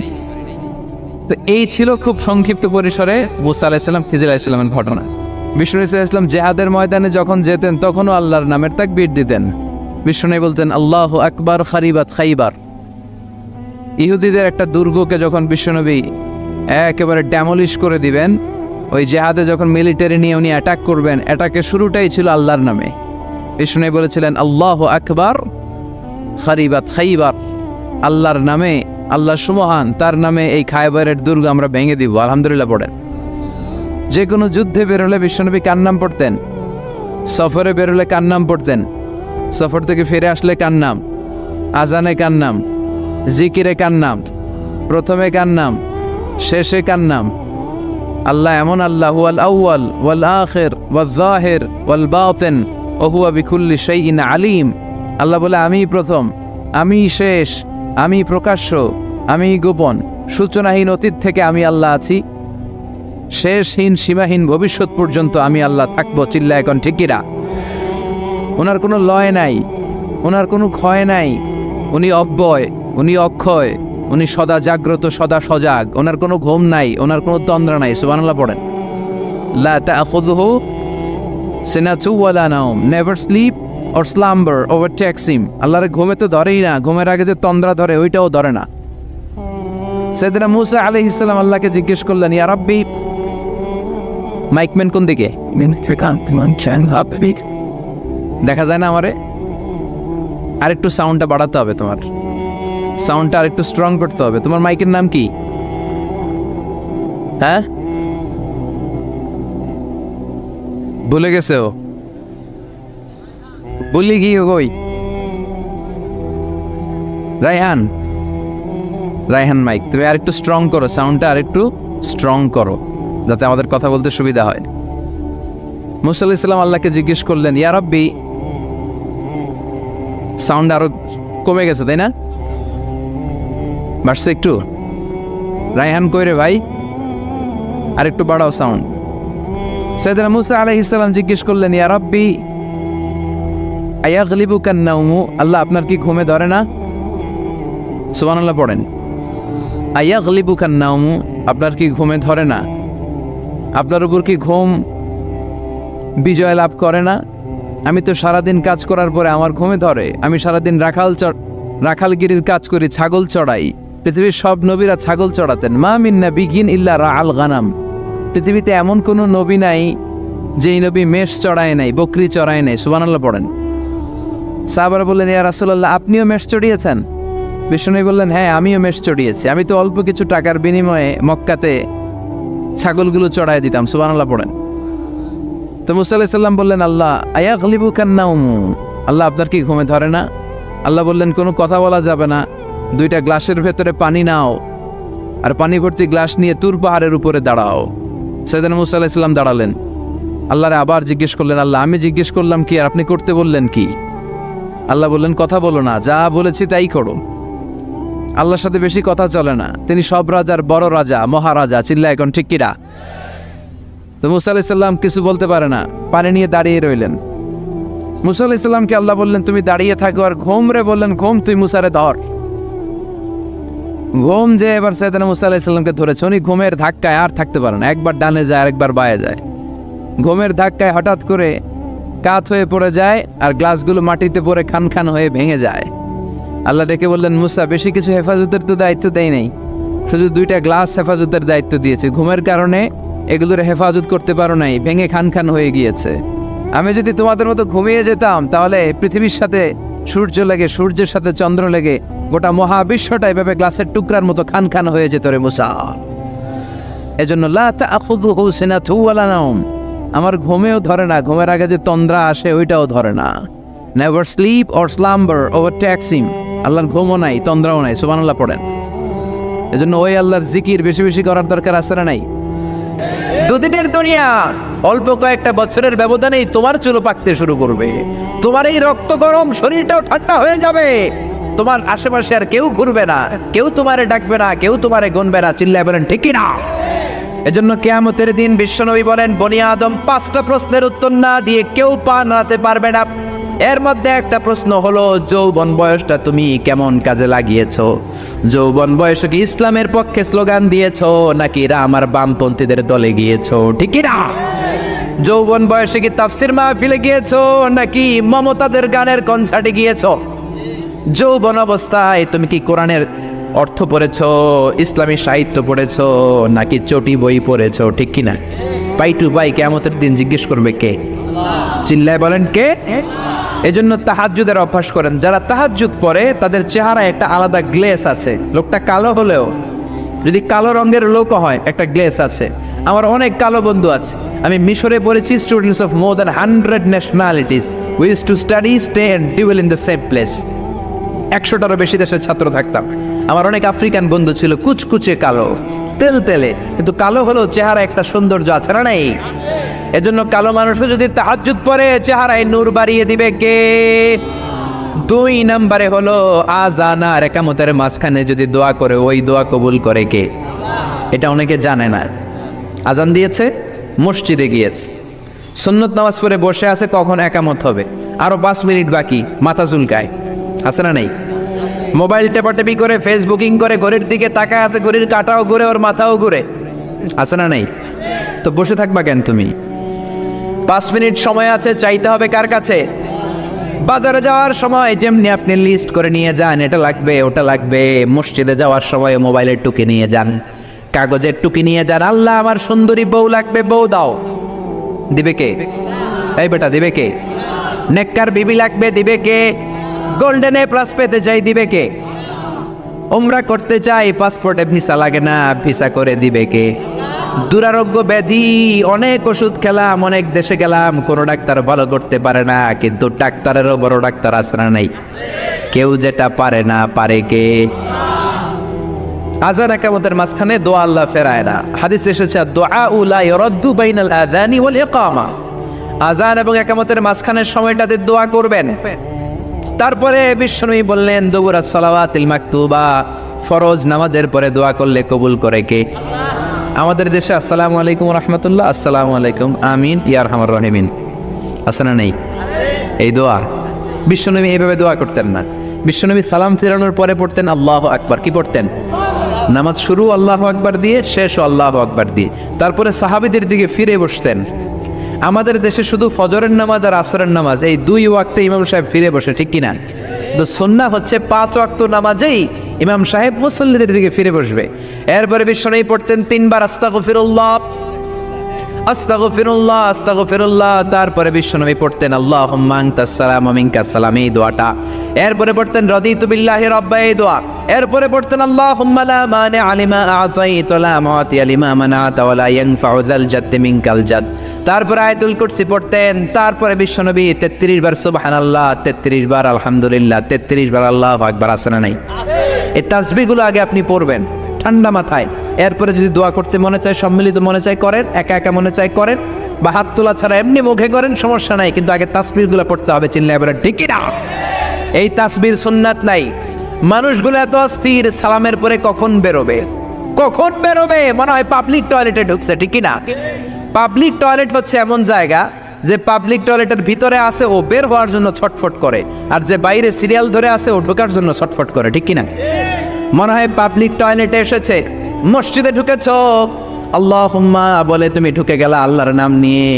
তো এই ছিল খুব সংক্ষিপ্ত পরিসরে মুসা আলাইহিস সালাম খিজির আলাইহিস সালামের ঘটনা। বিষ্ণু ইসলাম জেহাদের ময়দানে যখন যেতেন তখনও আল্লাহর নামের তাকবীর দিতেন। বিষ্ণু বলতেন আল্লাহু আকবার খারিবাত খাইবার। ইহুদিদের একটা দুর্গকে যখন বিশ্বনবী একেবারে ড্যামলিশ করে দিবেন, ওই জেহাদে যখন মিলিটারি নিয়ে উনি অ্যাটাক করবেন, অ্যাটাকের শুরুটাই ছিল আল্লাহর নামে। বিষ্ণু বলেছিলেন আল্লাহু আকবার খারিবাত খাইবার, আল্লাহর নামে, আল্লাহ সুমহান, তার নামে এই খায়বারের দুর্গ আমরা ভেঙে দিব। আলহামদুলিল্লাহ পড়েন। যে কোনো যুদ্ধে বেরোলে বিশ্বনবী কার নাম পড়তেন? সফরে বেরোলে কার নাম পড়তেন? সফর থেকে ফিরে আসলে কার নাম? আজানে কার নাম? জিকিরে কার নাম? প্রথমে কার নাম? শেষে কার নাম? আল্লাহ এমন আল্লাহ, হুয়াল আউয়াল ওয়াল আখির ওয়াল যাহির ওয়াল বাতিন ওয়া হুয়া বিকুল্লি শাইইন আলিম। আল্লাহ বলে আমি প্রথম, আমি শেষ, আমি প্রকাশ্য, আমি গোপন, সূচনাহীন অতীত থেকে আমি আল্লাহ আছি, শেষহীন সীমাহীন ভবিষ্যৎ পর্যন্ত আমি আল্লাহ থাকবো। চিল্লা এখন ঠিক কিনা? ওনার কোনো লয় নাই, ওনার কোনো ক্ষয় নাই, উনি অব্যয়, উনি অক্ষয়, উনি সদা জাগ্রত, সদা সজাগ, ওনার কোনো ঘুম নাই, ওনার কোনো তন্দ্রা নাই। সুবহানাল্লাহ পড়েন। লা তাখুযুহু সিনাতুন ওয়ালা নাওম, never sleep or slumber overtakes him. আল্লাহর ঘুমে তো ধরেই না, ঘুমের আগে যে তন্দ্রা ধরে ওইটাও ধরে না। সাইয়েদনা মুসা আলাইহিস সালাম আল্লাহকে জিজ্ঞেস করলেন, ইয়া রাব্বি, মাইকম্যান কোন দিকে? দেখা যায় না আমারে? আরেকটু সাউন্ডটা বাড়াতে হবে, তোমার সাউন্ডটা আরেকটু স্ট্রং করতে হবে। তোমার মাইকের নাম কি? হ্যাঁ, ভুলে গেছে ও? বলি কি কই? রায়হান, রায়হান মাইক তুমি আরেকটু স্ট্রং করো, সাউন্ডটা আরেকটু স্ট্রং করো যাতে আমাদের কথা বলতে সুবিধা হয়। মুসা আলাইহিস সালাম আল্লাহকে জিজ্ঞেস করলেন, ইয়া রাব্বি, সাউন্ড আরো কমে গেছে তাই না? বাড়ছে একটু? রায়হান কই রে ভাই, আরেকটু বাড়াও সাউন্ড। সাইয়েদনা মুসা আলাইহিস সালাম জিজ্ঞেস করলেন, ইয়া রাব্বি আয়াগলিবুকান নাওমু, আল্লাহ আপনার কি ঘুমে ধরে না? সুবহানাল্লাহ পড়েন। আয়াগলিবুকান নাওমু, আপনার কি ঘুমে ধরে না? আপনার উপর কি ঘুম বিজয় লাভ করে না? আমি তো সারাদিন কাজ করার পরে আমার ঘুমে ধরে। আমি সারাদিন রাখালগিরির কাজ করি, ছাগল চড়াই। পৃথিবীর সব নবীরা ছাগল চড়াতেন। মা মিন নাবিয়্যিন ইল্লা রাআল গানাম, পৃথিবীতে এমন কোনো নবী নাই যেই নবী মেষ চড়ায় নাই, বকরি চড়ায় নাই। সুবহানাল্লাহ পড়েন। সাহাবারা বললেন, ইয়া রাসূলুল্লাহ, আপনিও মেষ চড়িয়েছেন? বিষ্ণু বললেন, হ্যাঁ আমিও মেষ চড়িয়েছি। আমি তো অল্প কিছু টাকার বিনিময়ে মক্কাতে ছাগলগুলো চড়ায় দিতাম। সুবহানাল্লাহ পড়েন। তো মুসা আলাইহিস সালাম বললেন, আল্লাহ আয়াগলিবুকান নাওম, আল্লাহ আপনার কি ঘুমে ধরে না? আল্লাহ বললেন, কোনো কথা বলা যাবে না, দুইটা গ্লাসের ভেতরে পানি নাও আর পানি ভর্তি গ্লাস নিয়ে তুর পাহাড়ের উপরে দাঁড়াও। সাইয়েদনা মুসা আলাইহিস সালাম দাঁড়ালেন। আল্লাহরে আবার জিজ্ঞেস করলেন, আল্লাহ আমি জিজ্ঞেস করলাম কি আর আপনি করতে বললেন কি? আল্লাহ বললেন, কথা বলো না, যা বলেছি তাই করো। আল্লাহর সাথে বেশি কথা চলে না, তিনি সব রাজার বড় রাজা, মহারাজা। চিল্লা এখন ঠিক কিরা? তো মুসা আলাইহিস সালাম কিছু বলতে পারে না, পানি নিয়ে দাঁড়িয়ে রইলেন। মুসা আলাইহিস সালামকে আল্লাহ বললেন, তুমি দাঁড়িয়ে থাকো। আর ঘুম রে বললেন, ঘুম তুই মুসারে ধর। ঘুম যে এবার সাইয়েদনা মুসা আলাইহিস সালামকে ধরেছে, উনি ঘুমের ধাক্কায় আর থাকতে পারে না, একবার ডানে যায় আর একবার বায়ে যায়। ঘুমের ধাক্কায় হঠাৎ করে কাত হয়ে পড়ে যায় আর গ্লাসগুলো মাটিতে পড়ে খান খান হয়ে ভেঙে যায়। আল্লাহ ডেকে বললেন, মুসা বেশি কিছু হেফাজতের তো দায়িত্ব দেয় নাই, শুধু দুইটা গ্লাস হেফাজতের দায়িত্ব দিয়েছে। ঘুমের কারণে এগুলোর হেফাজত করতে পারো নাই, ভেঙে খান খান হয়ে গিয়েছে। আমি যদি তোমাদের মতো ঘুমিয়ে যেতাম তাহলে পৃথিবীর সাথে সূর্য লেগে, সূর্যের সাথে চন্দ্র লেগে গোটা মহাবিশ্বটা এভাবে গ্লাসের টুকরার মতো খান খান হয়ে যেত রে মুসা। এজন্য লা তাখুযুহু সিনাতুন ওয়ালা নাওম, আমার ঘুমেও ধরে না, ঘুমের আগে যে তন্দ্রা আসে ওইটাও ধরে না। Never sleep or slumber overtakes him, আল্লাহর ঘুমও নাই, তন্দ্রাও নাই। সুবহানাল্লাহ পড়েন। এজন্য ওই আল্লাহর জিকির বেশি বেশি করার দরকার আছে না নাই? দুদিনের দুনিয়া, অল্প কয়েকটা বছরের ব্যবধানেই তোমার চুল পাকতে শুরু করবে, তোমার এই রক্ত গরম শরীরটাও ঠান্ডা হয়ে যাবে, তোমার আশেপাশে আর কেউ ঘুরবে না, কেউ তোমারে ডাকবে না, কেউ তোমারে গুনবে না। চিল্লায় বলেন ঠিক কি না? এজন্য কিয়ামতের দিন বিশ্বনবী বলেন, বনি আদম 5টা প্রশ্নের উত্তর না দিয়ে কেউ পা নাড়াতে পারবে না। এর মধ্যে একটা প্রশ্ন হলো, যৌবন বয়সটা তুমি কেমন কাজে লাগিয়েছো? যৌবন বয়সে কি ইসলামের পক্ষে স্লোগান দিয়েছো, নাকি আমার বামপন্থীদের দলে গিয়েছো? ঠিক না? যৌবন বয়সে কি তাফসির মাহফিলে গিয়েছো, নাকি মমতাজের গানের কনসার্টে গিয়েছো? যৌবন অবস্থায় তুমি কি কোরআনের অর্থ পড়েছো, ইসলামী সাহিত্য পড়েছো, নাকি চটি বই পড়েছো? ঠিক কিনা? পাই টু পাই কিয়ামতের দিন জিজ্ঞেস করবে কে? চিল্লায় বলেন কে? এজন্য তাহাজ্জুদের অভ্যাস করেন। যারা তাহাজ্জুদ পড়ে তাদের চেহারায় একটা আলাদা গ্লেস আছে। লোকটা কালো হলেও, যদি কালো রঙের লোক হয়, একটা গ্লেস আছে। আমার অনেক কালো বন্ধু আছে। আমি মিশরে পড়েছি, students of more than 100 nationalities, we used to study, stay and dwell in the same place. 100টারও বেশি দেশের ছাত্র থাকতাম। আমার অনেক আফ্রিকান বন্ধু ছিল, কুচকুচে কালো, তেল তেলে, কিন্তু কালো হলেও চেহারা একটা সৌন্দর্য আছে না নাই? এজন্য কালো মানুষও যদি তাহাজ্জুদ পড়ে চেহারায় নূর বাড়িয়ে দিবে কে? 2 নম্বরে হলো আযান আর ইকামতের মাঝখানে যদি দোয়া করে, ওই দোয়া কবুল করে কে? এটা অনেকে জানে না। আজান দিয়েছে, মসজিদে গিয়েছে, সুন্নত নামাজ পড়ে বসে আছে, কখন ইকামত হবে, আরো 5 মিনিট বাকি, মাথা চুলকায়, আছে না নাই? মোবাইল টেপাটেপি করে, ফেসবুকিং করে, ঘড়ির দিকে তাকায় আছে, ঘড়ির কাঁটাও ঘুরে, ওর মাথাও ঘুরে, আছে না নাই? তো বসে থাকবা কেন তুমি? 5 মিনিট সময় আছে, চাইতে হবে কার কাছে? বাজারে যাওয়ার সময় যেমনি আপনি লিস্ট করে নিয়ে যান, এটা লাগবে ওটা লাগবে, মসজিদে যাওয়ার সময় মোবাইলের টুকি নিয়ে যান, কাগজের টুকি নিয়ে যান। আল্লাহ আমার সুন্দরী বউ লাগবে, বউ দাও, দিবে কে? এই বেটা, দিবে কে? নেককার বিবি লাগবে, দিবে কে? গোল্ডেন এ প্লাস পেতে চাই, দিবে কে? উমরা করতে চাই, পাসপোর্টে ভিসা লাগে না, ভিসা করে দিবে কে? দুরারোগ্য ব্যাধি, অনেক ওষুধ খেলাম, অনেক দেশে গেলাম, কোনো ডাক্তার ভালো করতে পারে না, কিন্তু ডাক্তারেরও বড় ডাক্তার আছে না নাই? কেউ যেটা পারে না, পারে কে? আযান ইকামতের মাঝখানে দোয়া আল্লাহ ফেরায় না। হাদিসে এসেছে, দুআউ লা ইরাদ্দু বাইনাল আযানি ওয়াল ইকামা। আযান এবং ইকামতের মাঝখানের সময়টাতে দোয়া করবেন। তারপরে বিশ্বনবী বললেন, দুবুরাস সালাওয়াতিল মাকতুবা, ফরজ নামাজের পরে দোয়া করলে কবুল করে কে? আমাদের দেশে আসসালামু আলাইকুম রাহমাতুল্লাহ, আসসালামু আলাইকুম, আমিন ইয়া আরহামার রাহিমিন, আছে না নেই? এই দোয়া বিশ্বনবী এইভাবে দোয়া করতেন না। বিশ্বনবী সালাম ফেরানোর পরে পড়তেন আল্লাহু আকবার। কি পড়তেন? নামাজ শুরু আল্লাহু আকবার দিয়ে, শেষও আল্লাহু আকবার দিয়ে। তারপরে সাহাবীদের দিকে ফিরে বসতেন। আমাদের দেশে শুধু ফজরের নামাজ আর আসরের নামাজ, এই 2 ওয়াক্তে ইমাম সাহেব ফিরে বসে, ঠিক কিনা? তো সুন্নাহ হচ্ছে 5 ওয়াক্ত নামাজেই ইমাম সাহেব মুসল্লিদের দিকে ফিরে বসবে। এরপরে বিশ্বনবী পড়তেন 3 বার আস্তাগফিরুল্লাহ, আস্তাগফিরুল্লাহ, আস্তাগফিরুল্লাহ। তারপরে বিশ্বনবী পড়তেন আল্লাহুম্মা আনতাস সালাম ওয়া মিনকাস সালাম, এই দোয়াটা। এরপরে পড়তেন রাদিতু বিল্লাহি রাব্বা, এই দোয়া। এরপরে পড়তেন আল্লাহুম্মা লা মানিআ লিমা আ'তাইতা ওয়া লা মু'তিয়া লিমা মানা'তা ওয়া লা ইয়ানফা'ু যাল জাদ্দি মিনকাল জাদ। তারপরে আয়াতুল কুরসি পড়তেন। তারপরে বিশ্বনবী 33 বার সুবহানাল্লাহ, 33 বার আলহামদুলিল্লাহ, 33 বার আল্লাহু আকবার, আছে না নাই? এই তাসবিহগুলো আগে আপনি পড়বেন ঠান্ডা মাথায়। এরপরে যদি দোয়া করতে মনে চায়, সম্মিলিত মনে চায় করেন, একা একা মনে চায় করেন, বা হাত তোলা ছাড়া এমনি মুখে করেন, সমস্যা নাই, কিন্তু আগে তাসবিহগুলো পড়তে হবে। চিল্লায় বলেন ঠিক কি না? এই তাসবির সুন্নাত নাই। মানুষগুলো এত অস্থির, সালামের পরে কখন বেরোবে, কখন বেরোবে, মনে হয় পাবলিক টয়লেটে ঢুকছে, ঠিক কি না? পাবলিক টয়লেট হচ্ছে এমন জায়গা যে পাবলিক টয়লেটের ভিতরে আছে, ও বের হওয়ার জন্য ছটফট করে, আর যে বাইরে সিরিয়াল ধরে আছে, ও ঢোকার জন্য ছটফট করে, ঠিক কি না? মনে হয় পাবলিক টয়লেটে এসেছে, মসজিদে ঢুকেছো, আল্লাহুম্মা বলে তুমি ঢুকে গেলা আল্লাহর নাম নিয়ে।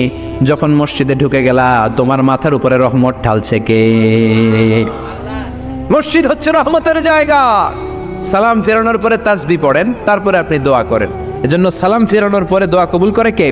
যখন মসজিদে ঢুকে গেলা, তোমার মাথার উপরে রহমত ঢালছে কে? মসজিদ হচ্ছে রহমতের জায়গা। সালাম ফেরানোর পরে তাসবিহ পড়েন, তারপরে আপনি দোয়া করেন। এজন্য সালাম ফেরানোর পরে দোয়া কবুল করে কে?